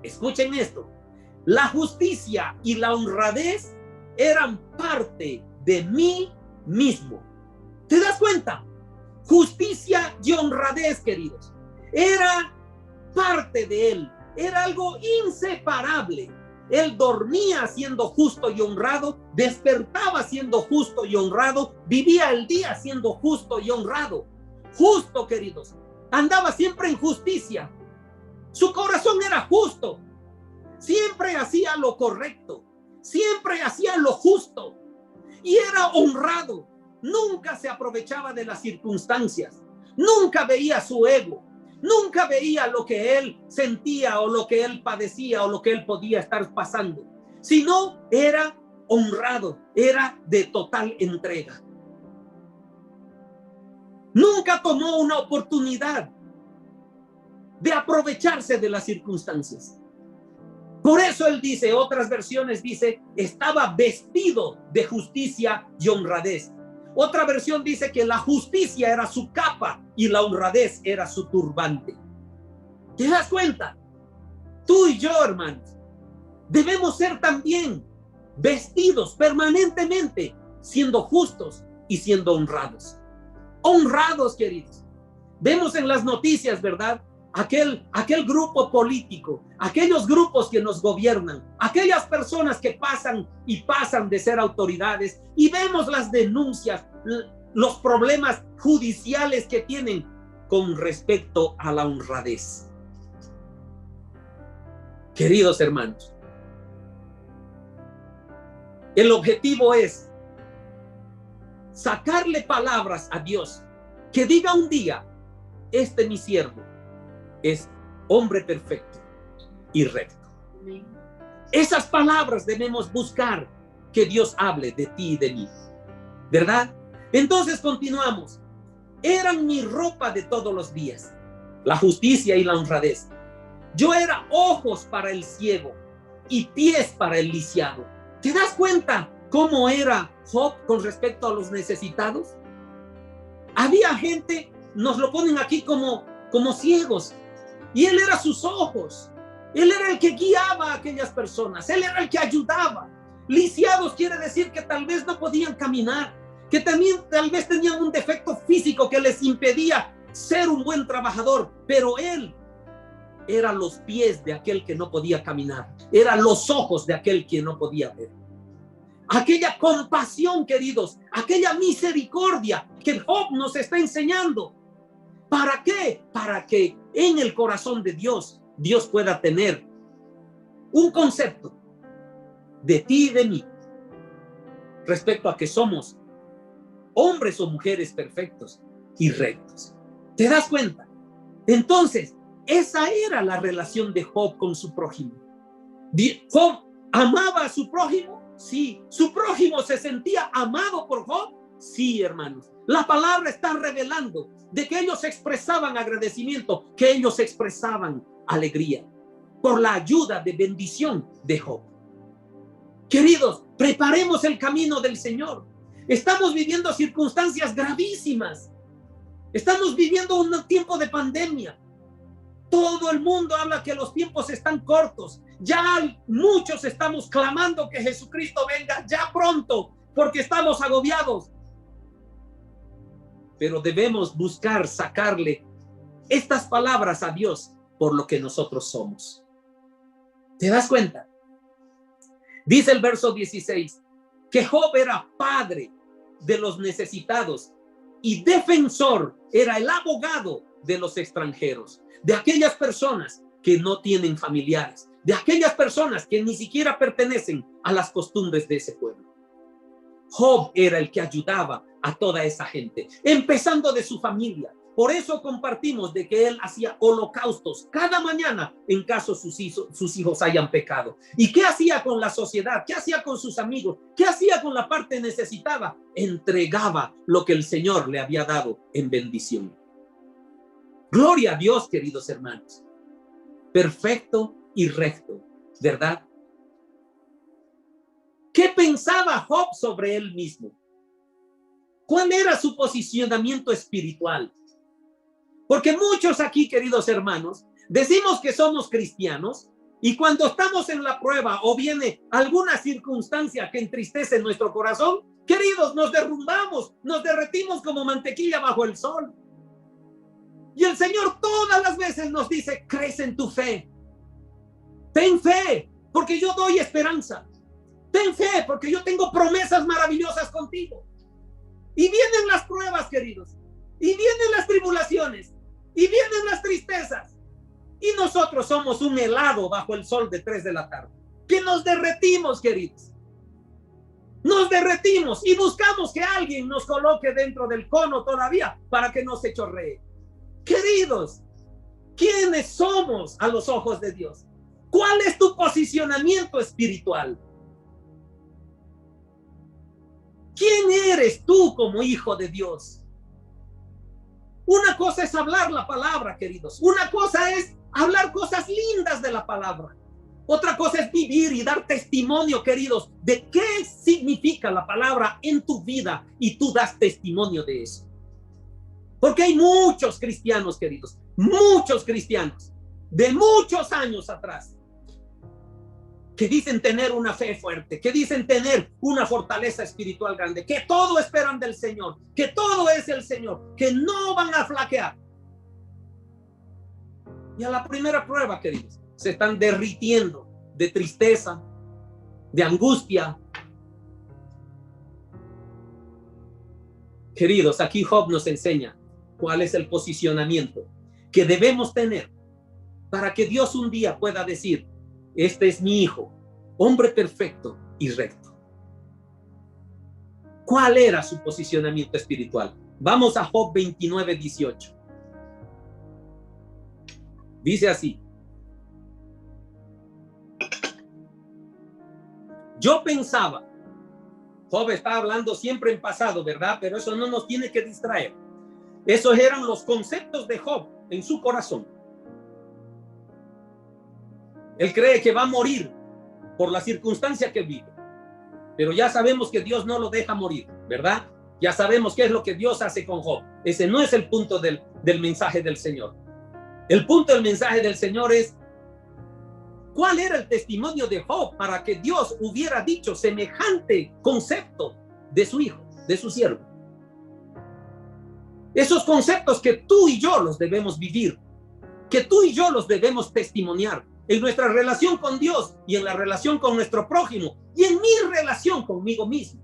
Speaker 1: escuchen esto: la justicia y la honradez eran parte de mí mismo. ¿Te das cuenta? Justicia y honradez, queridos, era parte de él, era algo inseparable. Él dormía siendo justo y honrado, despertaba siendo justo y honrado, vivía el día siendo justo y honrado. Justo, queridos, andaba siempre en justicia. Su corazón era justo, siempre hacía lo correcto, siempre hacía lo justo y era honrado. Nunca se aprovechaba de las circunstancias, nunca veía su ego, nunca veía lo que él sentía o lo que él padecía o lo que él podía estar pasando, sino era honrado, era de total entrega. Nunca tomó una oportunidad de aprovecharse de las circunstancias. Por eso él dice, otras versiones dice, estaba vestido de justicia y honradez. Otra versión dice que la justicia era su capa y la honradez era su turbante. ¿Te das cuenta? Tú y yo, hermanos, debemos ser también vestidos permanentemente, siendo justos y siendo honrados. Honrados, queridos. Vemos en las noticias, ¿verdad? Aquel grupo político, aquellos grupos que nos gobiernan, aquellas personas que pasan de ser autoridades, y vemos las denuncias, los problemas judiciales que tienen con respecto a la honradez. Queridos hermanos, el objetivo es sacarle palabras a Dios que diga un día: este mi siervo es hombre perfecto y recto. Esas palabras debemos buscar que Dios hable de ti y de mí, ¿verdad? Entonces continuamos. Eran mi ropa de todos los días, la justicia y la honradez. Yo era ojos para el ciego y pies para el lisiado. ¿Te das cuenta cómo era Job con respecto a los necesitados? Había gente, nos lo ponen aquí como ciegos, y él era sus ojos. Él era el que guiaba a aquellas personas, él era el que ayudaba. Lisiados quiere decir que tal vez no podían caminar, que también tal vez tenían un defecto físico que les impedía ser un buen trabajador, pero él era los pies de aquel que no podía caminar, era los ojos de aquel que no podía ver. Aquella compasión, queridos, aquella misericordia que Job nos está enseñando. ¿Para qué? Para que en el corazón de Dios pueda tener un concepto de ti y de mí respecto a que somos hombres o mujeres perfectos y rectos. ¿Te das cuenta? Entonces, esa era la relación de Job con su prójimo. Job amaba a su prójimo. Sí. ¿Su prójimo se sentía amado por Job? Sí, hermanos. La palabra está revelando de que ellos expresaban agradecimiento, que ellos expresaban alegría por la ayuda de bendición de Job. Queridos, preparemos el camino del Señor. Estamos viviendo circunstancias gravísimas. Estamos viviendo un tiempo de pandemia. Todo el mundo habla que los tiempos están cortos. Ya muchos estamos clamando que Jesucristo venga ya pronto, porque estamos agobiados. Pero debemos buscar sacarle estas palabras a Dios por lo que nosotros somos. ¿Te das cuenta? Dice el verso 16 que Job era padre de los necesitados y defensor, era el abogado de los extranjeros, de aquellas personas que no tienen familiares, de aquellas personas que ni siquiera pertenecen a las costumbres de ese pueblo. Job era el que ayudaba a toda esa gente, empezando de su familia. Por eso compartimos de que él hacía holocaustos cada mañana en caso sus hijos hayan pecado. ¿Y qué hacía con la sociedad? ¿Qué hacía con sus amigos? ¿Qué hacía con la parte necesitada? Entregaba lo que el Señor le había dado en bendición. Gloria a Dios, queridos hermanos. Perfecto y recto, ¿verdad? ¿Qué pensaba Job sobre él mismo? ¿Cuál era su posicionamiento espiritual? Porque muchos aquí, queridos hermanos, decimos que somos cristianos y cuando estamos en la prueba o viene alguna circunstancia que entristece nuestro corazón, queridos, nos derrumbamos, nos derretimos como mantequilla bajo el sol. Y el Señor todas las veces nos dice, crece en tu fe. Ten fe, porque yo doy esperanza. Ten fe, porque yo tengo promesas maravillosas contigo. Y vienen las pruebas, queridos. Y vienen las tribulaciones. Y vienen las tristezas. Y nosotros somos un helado bajo el sol de 3 de la tarde. Que nos derretimos, queridos. Nos derretimos y buscamos que alguien nos coloque dentro del cono todavía para que no se chorree. Queridos, ¿quiénes somos a los ojos de Dios? ¿Cuál es tu posicionamiento espiritual? ¿Quién eres tú como hijo de Dios? Una cosa es hablar la palabra, queridos. Una cosa es hablar cosas lindas de la palabra. Otra cosa es vivir y dar testimonio, queridos, de qué significa la palabra en tu vida y tú das testimonio de eso. Porque hay muchos cristianos, queridos, muchos cristianos de muchos años atrás que dicen tener una fe fuerte, que dicen tener una fortaleza espiritual grande, que todo esperan del Señor, que todo es el Señor, que no van a flaquear. Y a la primera prueba, queridos, se están derritiendo de tristeza, de angustia. Queridos, aquí Job nos enseña cuál es el posicionamiento que debemos tener para que Dios un día pueda decir, este es mi hijo, hombre perfecto y recto. ¿Cuál era su posicionamiento espiritual? Vamos a Job 29:18. Dice así. Yo pensaba, Job está hablando siempre en pasado, ¿verdad? Pero eso no nos tiene que distraer. Esos eran los conceptos de Job en su corazón. Él cree que va a morir por la circunstancia que vive. Pero ya sabemos que Dios no lo deja morir, ¿verdad? Ya sabemos qué es lo que Dios hace con Job. Ese no es el punto del mensaje del Señor. El punto del mensaje del Señor es ¿cuál era el testimonio de Job para que Dios hubiera dicho semejante concepto de su hijo, de su siervo? Esos conceptos que tú y yo los debemos vivir, que tú y yo los debemos testimoniar en nuestra relación con Dios y en la relación con nuestro prójimo y en mi relación conmigo mismo.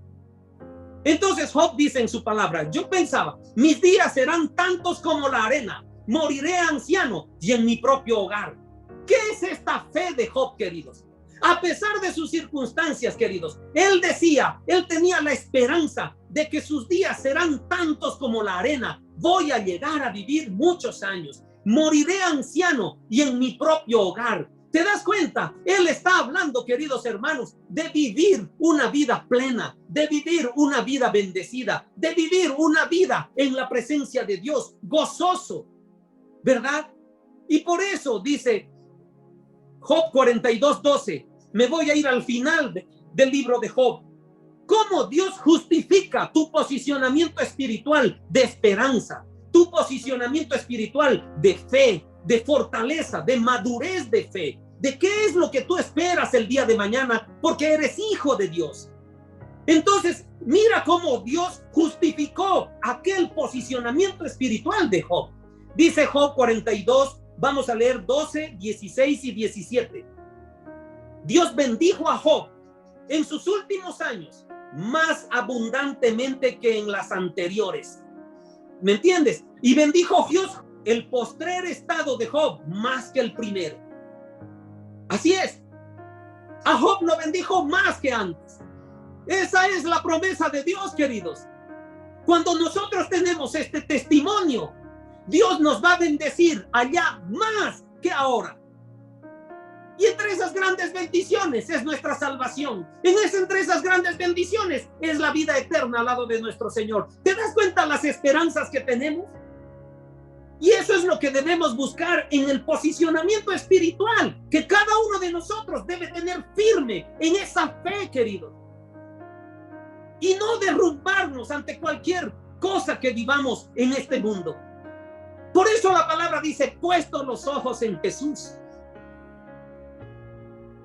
Speaker 1: Entonces Job dice en su palabra, yo pensaba, mis días serán tantos como la arena, moriré anciano y en mi propio hogar. ¿Qué es esta fe de Job, queridos? A pesar de sus circunstancias, queridos, él decía, él tenía la esperanza de que sus días serán tantos como la arena. Voy a llegar a vivir muchos años. Moriré anciano y en mi propio hogar. ¿Te das cuenta? Él está hablando, queridos hermanos, de vivir una vida plena, de vivir una vida bendecida, de vivir una vida en la presencia de Dios, gozoso, ¿verdad? Y por eso dice Job 42:12, me voy a ir al final del libro de Job. ¿Cómo Dios justifica tu posicionamiento espiritual de esperanza, tu posicionamiento espiritual de fe, de fortaleza, de madurez de fe? ¿De qué es lo que tú esperas el día de mañana? Porque eres hijo de Dios. Entonces, mira cómo Dios justificó aquel posicionamiento espiritual de Job. Dice Job 42, vamos a leer 12, 16 y 17. Dios bendijo a Job en sus últimos años más abundantemente que en las anteriores. ¿Me entiendes? Y bendijo Dios el postrer estado de Job más que el primero. Así es. A Job lo bendijo más que antes. Esa es la promesa de Dios, queridos. Cuando nosotros tenemos este testimonio, Dios nos va a bendecir allá más que ahora. Y entre esas grandes bendiciones es nuestra salvación. Entre esas grandes bendiciones es la vida eterna al lado de nuestro Señor. ¿Te das cuenta las esperanzas que tenemos? Y eso es lo que debemos buscar en el posicionamiento espiritual, que cada uno de nosotros debe tener firme en esa fe, queridos. Y no derrumbarnos ante cualquier cosa que vivamos en este mundo. Por eso la palabra dice, puesto los ojos en Jesús.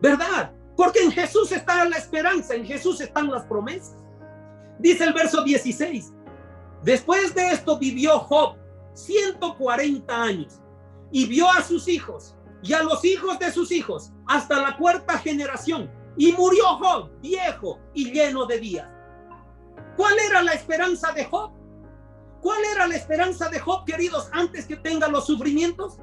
Speaker 1: ¿Verdad? Porque en Jesús está la esperanza, en Jesús están las promesas. Dice el verso 16, después de esto vivió Job 140 años y vio a sus hijos y a los hijos de sus hijos hasta la cuarta generación, y murió Job viejo y lleno de días. ¿Cuál era la esperanza de Job? ¿Cuál era la esperanza de Job, queridos, antes que tenga los sufrimientos?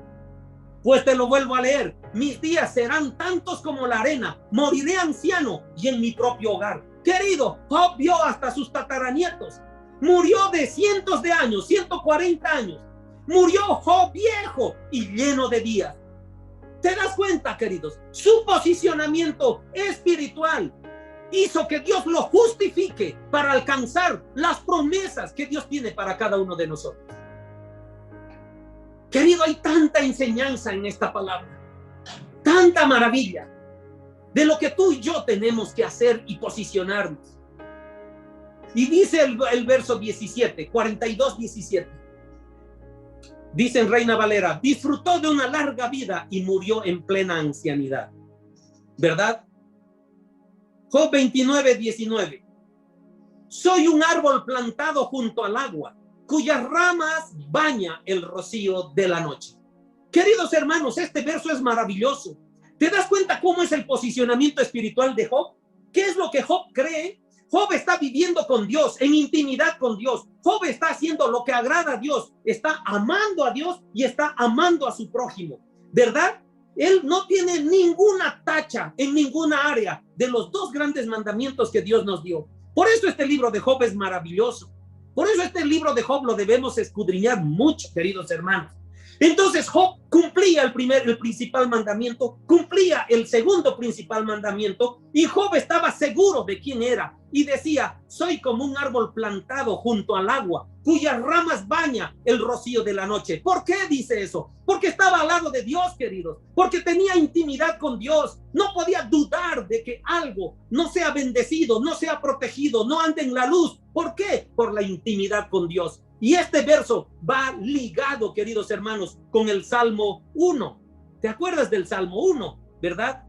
Speaker 1: Pues te lo vuelvo a leer, mis días serán tantos como la arena, moriré anciano y en mi propio hogar. Querido, Job vio hasta sus tataranietos. Murió de cientos de años, 140 años. Murió Job viejo y lleno de días. ¿Te das cuenta, queridos? Su posicionamiento espiritual hizo que Dios lo justifique para alcanzar las promesas que Dios tiene para cada uno de nosotros. Querido, hay tanta enseñanza en esta palabra, tanta maravilla de lo que tú y yo tenemos que hacer y posicionarnos. Y dice el verso 17, 42:17. Dice en Reina Valera, disfrutó de una larga vida y murió en plena ancianidad. ¿Verdad? Job 29:19. Soy un árbol plantado junto al agua, cuyas ramas baña el rocío de la noche. Queridos hermanos, este verso es maravilloso. ¿Te das cuenta cómo es el posicionamiento espiritual de Job? ¿Qué es lo que Job cree? Job está viviendo con Dios, en intimidad con Dios. Job está haciendo lo que agrada a Dios, está amando a Dios y está amando a su prójimo, ¿verdad? Él no tiene ninguna tacha en ninguna área de los dos grandes mandamientos que Dios nos dio. Por eso este libro de Job es maravilloso. Por eso este libro de Job lo debemos escudriñar mucho, queridos hermanos. Entonces Job cumplía el principal mandamiento, cumplía el segundo principal mandamiento, y Job estaba seguro de quién era y decía: soy como un árbol plantado junto al agua, cuyas ramas baña el rocío de la noche. ¿Por qué dice eso? Porque estaba al lado de Dios, queridos, porque tenía intimidad con Dios. No podía dudar de que algo no sea bendecido, no sea protegido, no ande en la luz. ¿Por qué? Por la intimidad con Dios. Y este verso va ligado, queridos hermanos, con el Salmo 1. ¿Te acuerdas del Salmo 1, verdad?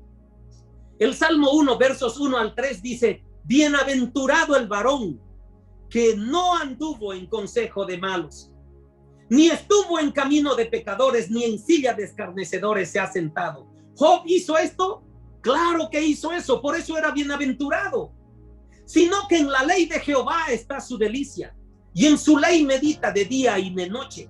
Speaker 1: El Salmo 1, versos 1 al 3 dice: bienaventurado el varón que no anduvo en consejo de malos, ni estuvo en camino de pecadores, ni en silla de escarnecedores se ha sentado. ¿Job hizo esto? Claro que hizo eso, por eso era bienaventurado. Sino que en la ley de Jehová está su delicia, y en su ley medita de día y de noche.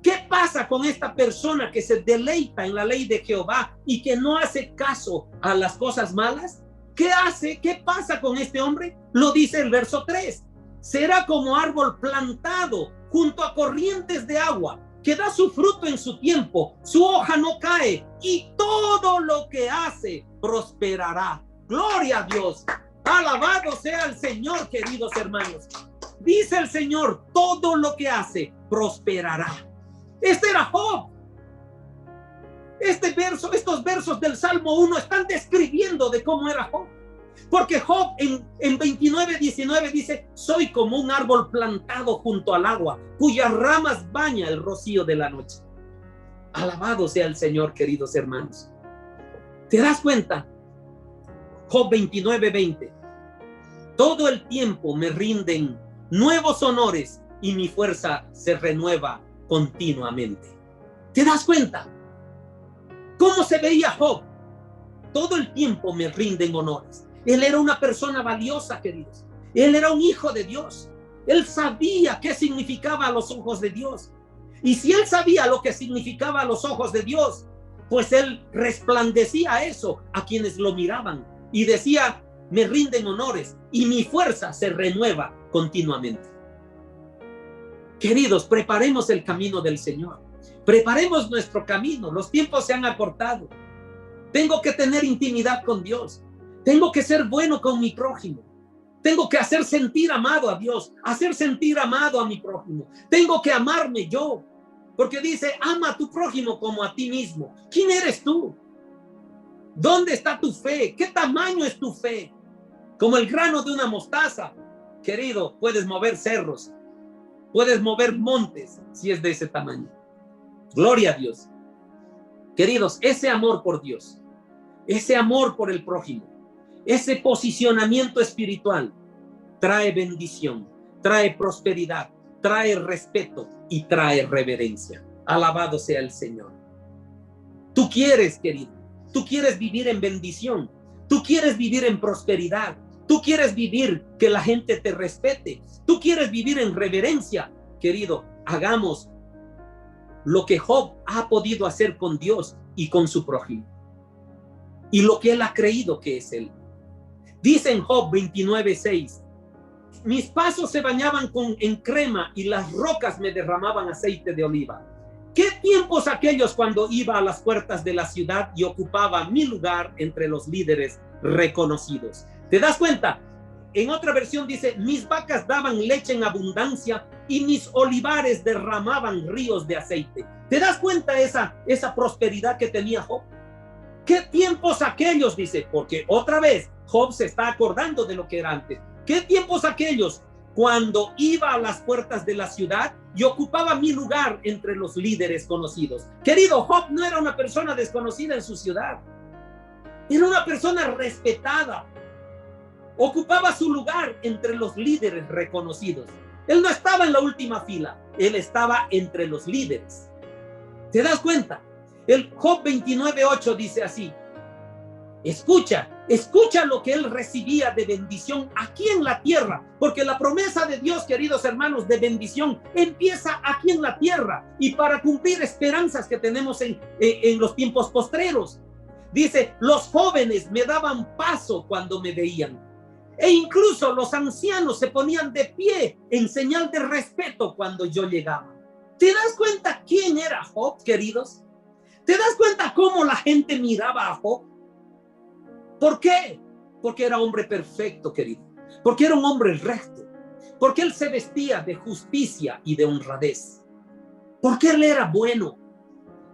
Speaker 1: ¿Qué pasa con esta persona que se deleita en la ley de Jehová y que no hace caso a las cosas malas? ¿Qué hace? ¿Qué pasa con este hombre? Lo dice el verso 3. Será como árbol plantado junto a corrientes de agua, que da su fruto en su tiempo, su hoja no cae, y todo lo que hace prosperará. Gloria a Dios. Alabado sea el Señor, queridos hermanos. Dice el Señor: todo lo que hace prosperará. Este era Job. Estos versos del Salmo 1 están describiendo de cómo era Job. Porque Job en 29:19 dice: soy como un árbol plantado junto al agua, cuyas ramas baña el rocío de la noche. Alabado sea el Señor, queridos hermanos. ¿Te das cuenta? Job 29:20. Todo el tiempo me rinden nuevos honores y mi fuerza se renueva continuamente. ¿Te das cuenta? ¿Cómo se veía Job? Todo el tiempo me rinden honores. Él era una persona valiosa, queridos. Él era un hijo de Dios. Él sabía qué significaba a los ojos de Dios. Y si él sabía lo que significaba a los ojos de Dios, pues él resplandecía eso a quienes lo miraban y decía: me rinden honores y mi fuerza se renueva continuamente. Queridos, preparemos el camino del Señor. Preparemos nuestro camino. Los tiempos se han acortado. Tengo que tener intimidad con Dios. Tengo que ser bueno con mi prójimo. Tengo que hacer sentir amado a Dios, hacer sentir amado a mi prójimo. Tengo que amarme yo, porque dice: ama a tu prójimo como a ti mismo. ¿Quién eres tú? ¿Dónde está tu fe? ¿Qué tamaño es tu fe? Como el grano de una mostaza, querido, puedes mover cerros, puedes mover montes si es de ese tamaño. Gloria a Dios. Queridos, ese amor por Dios, ese amor por el prójimo, ese posicionamiento espiritual trae bendición, trae prosperidad, trae respeto y trae reverencia. Alabado sea el Señor. Tú quieres, querido, tú quieres vivir en bendición, tú quieres vivir en prosperidad, tú quieres vivir que la gente te respete, tú quieres vivir en reverencia. Querido, hagamos lo que Job ha podido hacer con Dios y con su prójimo, y lo que él ha creído que es él. Dice en Job 29:6: mis pasos se bañaban en crema y las rocas me derramaban aceite de oliva. ¿Qué tiempos aquellos cuando iba a las puertas de la ciudad y ocupaba mi lugar entre los líderes reconocidos? ¿Te das cuenta? En otra versión dice: mis vacas daban leche en abundancia y mis olivares derramaban ríos de aceite. ¿Te das cuenta esa prosperidad que tenía Job? ¿Qué tiempos aquellos? Dice, porque otra vez Job se está acordando de lo que era antes. ¿Qué tiempos aquellos cuando iba a las puertas de la ciudad y ocupaba mi lugar entre los líderes conocidos? Querido, Job no era una persona desconocida en su ciudad. Era una persona respetada. Ocupaba su lugar entre los líderes reconocidos. Él no estaba en la última fila, él estaba entre los líderes. ¿Te das cuenta? El Job 29:8 dice así: escucha lo que él recibía de bendición aquí en la tierra, porque la promesa de Dios, queridos hermanos, de bendición empieza aquí en la tierra y para cumplir esperanzas que tenemos en los tiempos postreros. Dice: los jóvenes me daban paso cuando me veían, e incluso los ancianos se ponían de pie en señal de respeto cuando yo llegaba. ¿Te das cuenta quién era Job, queridos? ¿Te das cuenta cómo la gente miraba a Job? ¿Por qué? Porque era hombre perfecto, querido. Porque era un hombre recto. Porque él se vestía de justicia y de honradez. Porque él era bueno.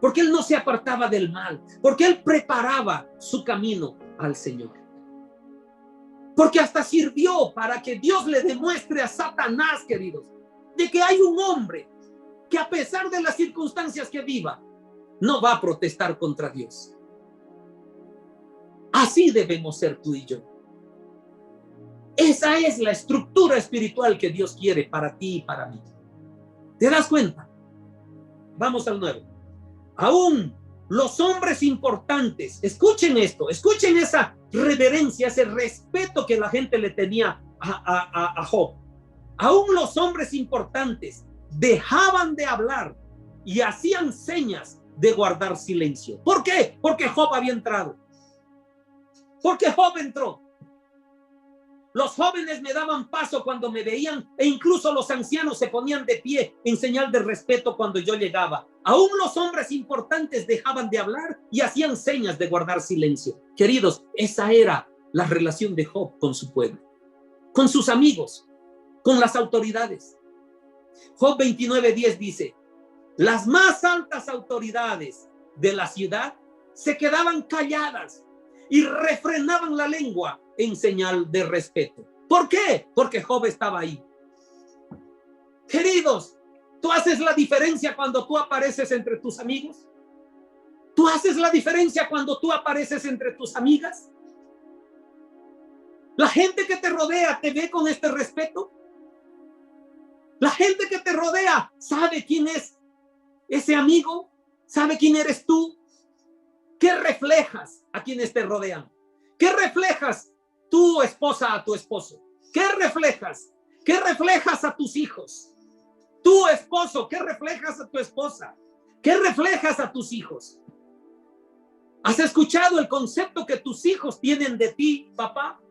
Speaker 1: Porque él no se apartaba del mal. Porque él preparaba su camino al Señor. Porque hasta sirvió para que Dios le demuestre a Satanás, queridos, de que hay un hombre que a pesar de las circunstancias que viva, no va a protestar contra Dios. Así debemos ser tú y yo. Esa es la estructura espiritual que Dios quiere para ti y para mí. ¿Te das cuenta? Vamos al 9. Aún los hombres importantes, escuchen esto, escuchen esa reverencia, ese respeto que la gente le tenía a Job. Aún los hombres importantes dejaban de hablar y hacían señas de guardar silencio. ¿Por qué? Porque Job había entrado. Porque Job entró. Los jóvenes me daban paso cuando me veían e incluso los ancianos se ponían de pie en señal de respeto cuando yo llegaba. Aún los hombres importantes dejaban de hablar y hacían señas de guardar silencio. Queridos, esa era la relación de Job con su pueblo, con sus amigos, con las autoridades. Job 29:10 dice: las más altas autoridades de la ciudad se quedaban calladas y refrenaban la lengua en señal de respeto. ¿Por qué? Porque Job estaba ahí. Queridos, ¿tú haces la diferencia cuando tú apareces entre tus amigos? ¿Tú haces la diferencia cuando tú apareces entre tus amigas? ¿La gente que te rodea te ve con este respeto? ¿La gente que te rodea sabe quién es ese amigo? ¿Sabe quién eres tú? ¿Qué reflejas a quienes te rodean? ¿Qué reflejas tu esposa a tu esposo? ¿Qué reflejas? ¿Qué reflejas a tus hijos? Tu esposo, ¿qué reflejas a tu esposa? ¿Qué reflejas a tus hijos? ¿Has escuchado el concepto que tus hijos tienen de ti, papá?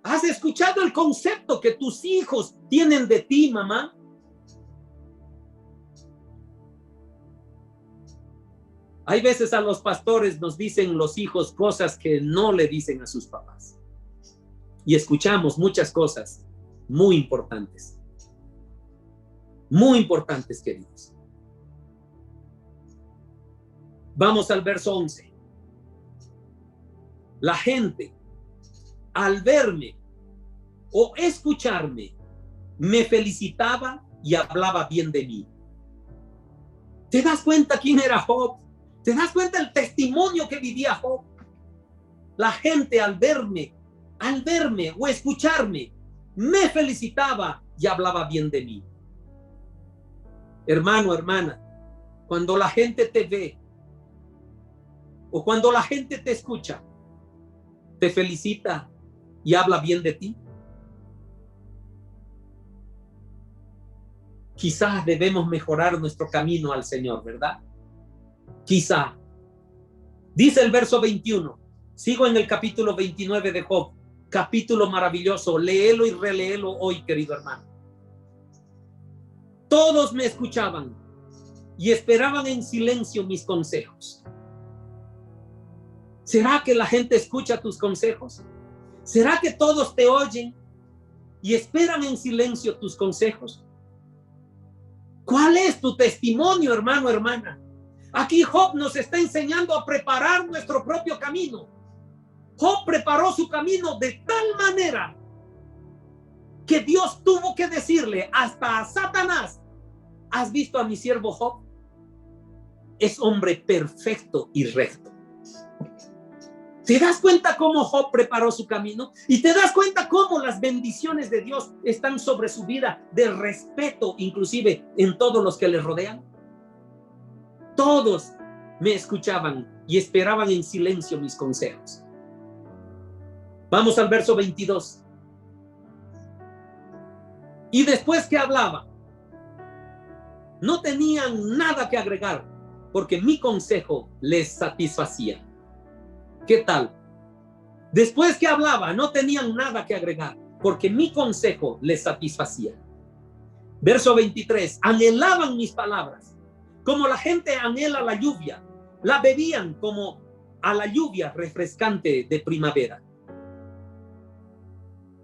Speaker 1: ¿Has escuchado el concepto que tus hijos tienen de ti, mamá? Hay veces a los pastores nos dicen los hijos cosas que no le dicen a sus papás. Y escuchamos muchas cosas muy importantes. Muy importantes, queridos. Vamos al verso 11. La gente, al verme o escucharme, me felicitaba y hablaba bien de mí. ¿Te das cuenta quién era Job? ¿Te das cuenta el testimonio que vivía Job? La gente al verme o escucharme, me felicitaba y hablaba bien de mí. Hermano, hermana, cuando la gente te ve o cuando la gente te escucha, te felicita y habla bien de ti. Quizás debemos mejorar nuestro camino al Señor, ¿verdad? Quizá. Dice el verso 21. Sigo en el capítulo 29 de Job. Capítulo maravilloso. Léelo y reléelo hoy, querido hermano. Todos me escuchaban y esperaban en silencio mis consejos. ¿Será que la gente escucha tus consejos? ¿Será que todos te oyen y esperan en silencio tus consejos? ¿Cuál es tu testimonio, hermano, hermana? Aquí Job nos está enseñando a preparar nuestro propio camino. Job preparó su camino de tal manera que Dios tuvo que decirle hasta a Satanás: ¿has visto a mi siervo Job? Es hombre perfecto y recto. ¿Te das cuenta cómo Job preparó su camino? ¿Y te das cuenta cómo las bendiciones de Dios están sobre su vida, de respeto inclusive en todos los que le rodean? Todos me escuchaban y esperaban en silencio mis consejos. Vamos al verso 22. Y después que hablaba, no tenían nada que agregar, porque mi consejo les satisfacía. ¿Qué tal? Después que hablaba, no tenían nada que agregar, porque mi consejo les satisfacía. Verso 23, anhelaban mis palabras, como la gente anhela la lluvia, la bebían como a la lluvia refrescante de primavera.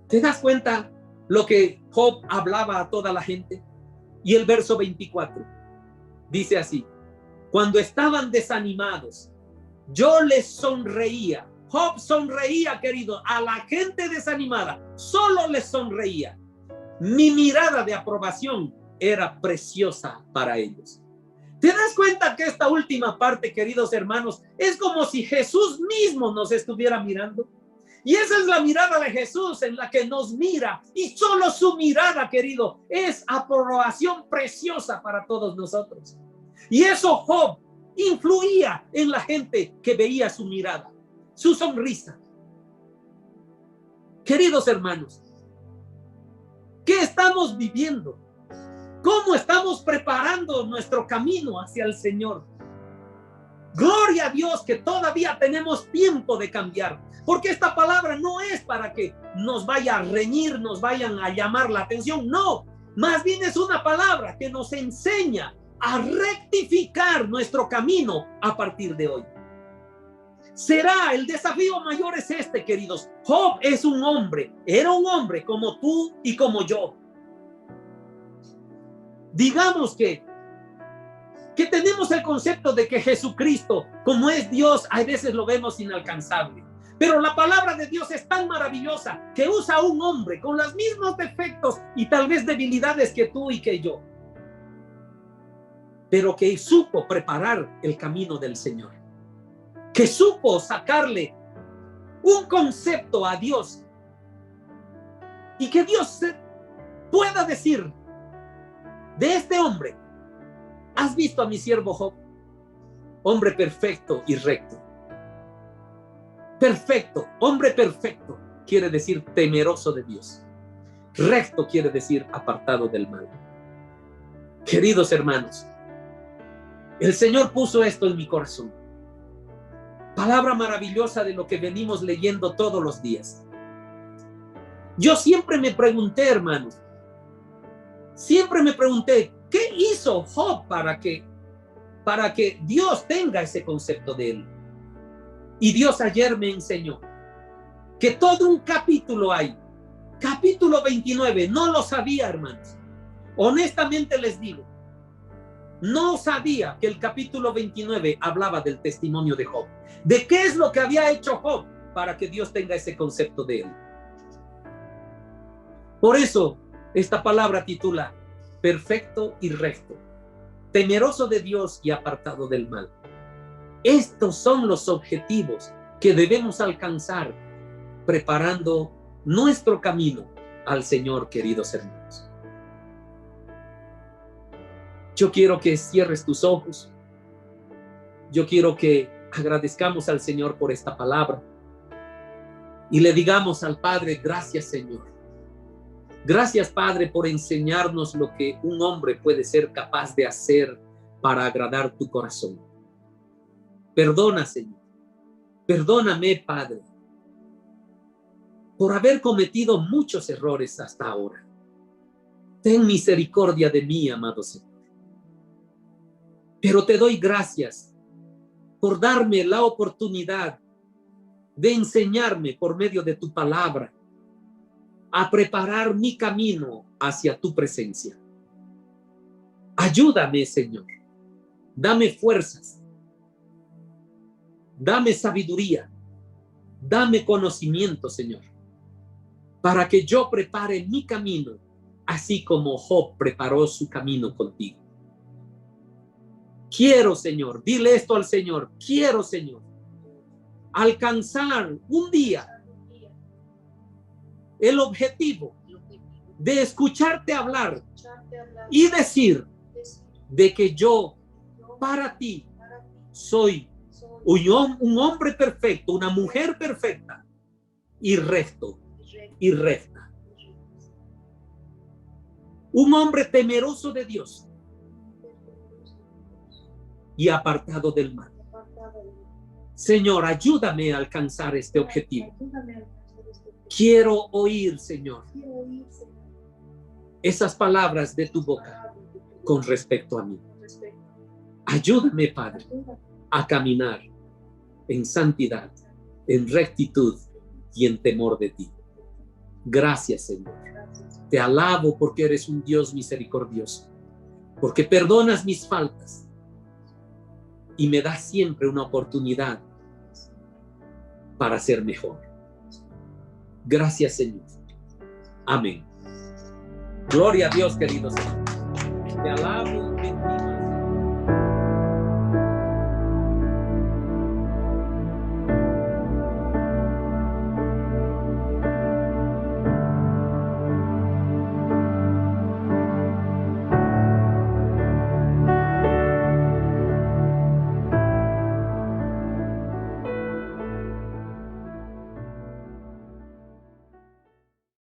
Speaker 1: ¿Te das cuenta lo que Job hablaba a toda la gente? Y el verso 24 dice así: cuando estaban desanimados, yo les sonreía. Job sonreía, querido, a la gente desanimada, solo les sonreía. Mi mirada de aprobación era preciosa para ellos. ¿Te das cuenta que esta última parte, queridos hermanos, es como si Jesús mismo nos estuviera mirando? Y esa es la mirada de Jesús en la que nos mira, y solo su mirada, querido, es aprobación preciosa para todos nosotros. Y eso Job influía en la gente que veía su mirada, su sonrisa. Queridos hermanos, ¿qué estamos viviendo? ¿Cómo estamos preparando nuestro camino hacia el Señor? Gloria a Dios que todavía tenemos tiempo de cambiar, porque esta palabra no es para que nos vaya a reñir, nos vayan a llamar la atención, no, más bien es una palabra que nos enseña a rectificar nuestro camino a partir de hoy. El desafío mayor es este, queridos. Job es un hombre, era un hombre como tú y como yo. Digamos que tenemos el concepto de que Jesucristo, como es Dios, a veces lo vemos inalcanzable. Pero la palabra de Dios es tan maravillosa que usa a un hombre con los mismos defectos y tal vez debilidades que tú y que yo, pero que supo preparar el camino del Señor, que supo sacarle un concepto a Dios y que Dios pueda decir de este hombre: ¿has visto a mi siervo Job? Hombre perfecto y recto. Perfecto, hombre perfecto quiere decir temeroso de Dios. Recto quiere decir apartado del mal. Queridos hermanos, el Señor puso esto en mi corazón. Palabra maravillosa de lo que venimos leyendo todos los días. Yo siempre me pregunté, hermanos, ¿qué hizo Job para que Dios tenga ese concepto de él? Y Dios ayer me enseñó que todo un capítulo hay. Capítulo 29, no lo sabía, hermanos. Honestamente les digo, no sabía que el capítulo 29 hablaba del testimonio de Job. ¿De qué es lo que había hecho Job para que Dios tenga ese concepto de él? Por eso, esta palabra titula perfecto y recto, temeroso de Dios y apartado del mal. Estos son los objetivos que debemos alcanzar preparando nuestro camino al Señor, queridos hermanos. Yo quiero que cierres tus ojos. Yo quiero que agradezcamos al Señor por esta palabra y le digamos al Padre: gracias, Señor. Gracias, Padre, por enseñarnos lo que un hombre puede ser capaz de hacer para agradar tu corazón. Perdona, Señor. Perdóname, Padre, por haber cometido muchos errores hasta ahora. Ten misericordia de mí, amado Señor. Pero te doy gracias por darme la oportunidad de enseñarme por medio de tu palabra a preparar mi camino hacia tu presencia. Ayúdame, Señor. Dame fuerzas. Dame sabiduría. Dame conocimiento, Señor, para que yo prepare mi camino, así como Job preparó su camino contigo. Quiero, Señor, dile esto al Señor, quiero, Señor, alcanzar un día el objetivo de escucharte hablar y decir de que yo para ti soy un hombre perfecto, una mujer perfecta y recto y recta. Un hombre temeroso de Dios y apartado del mal. Señor, ayúdame a alcanzar este objetivo. Quiero oír, Señor, esas palabras de tu boca con respecto a mí. Ayúdame, Padre, a caminar en santidad, en rectitud y en temor de ti. Gracias, Señor. Te alabo porque eres un Dios misericordioso, porque perdonas mis faltas y me das siempre una oportunidad para ser mejor. Gracias, Señor. Amén. Gloria a Dios, queridos. Te alabo.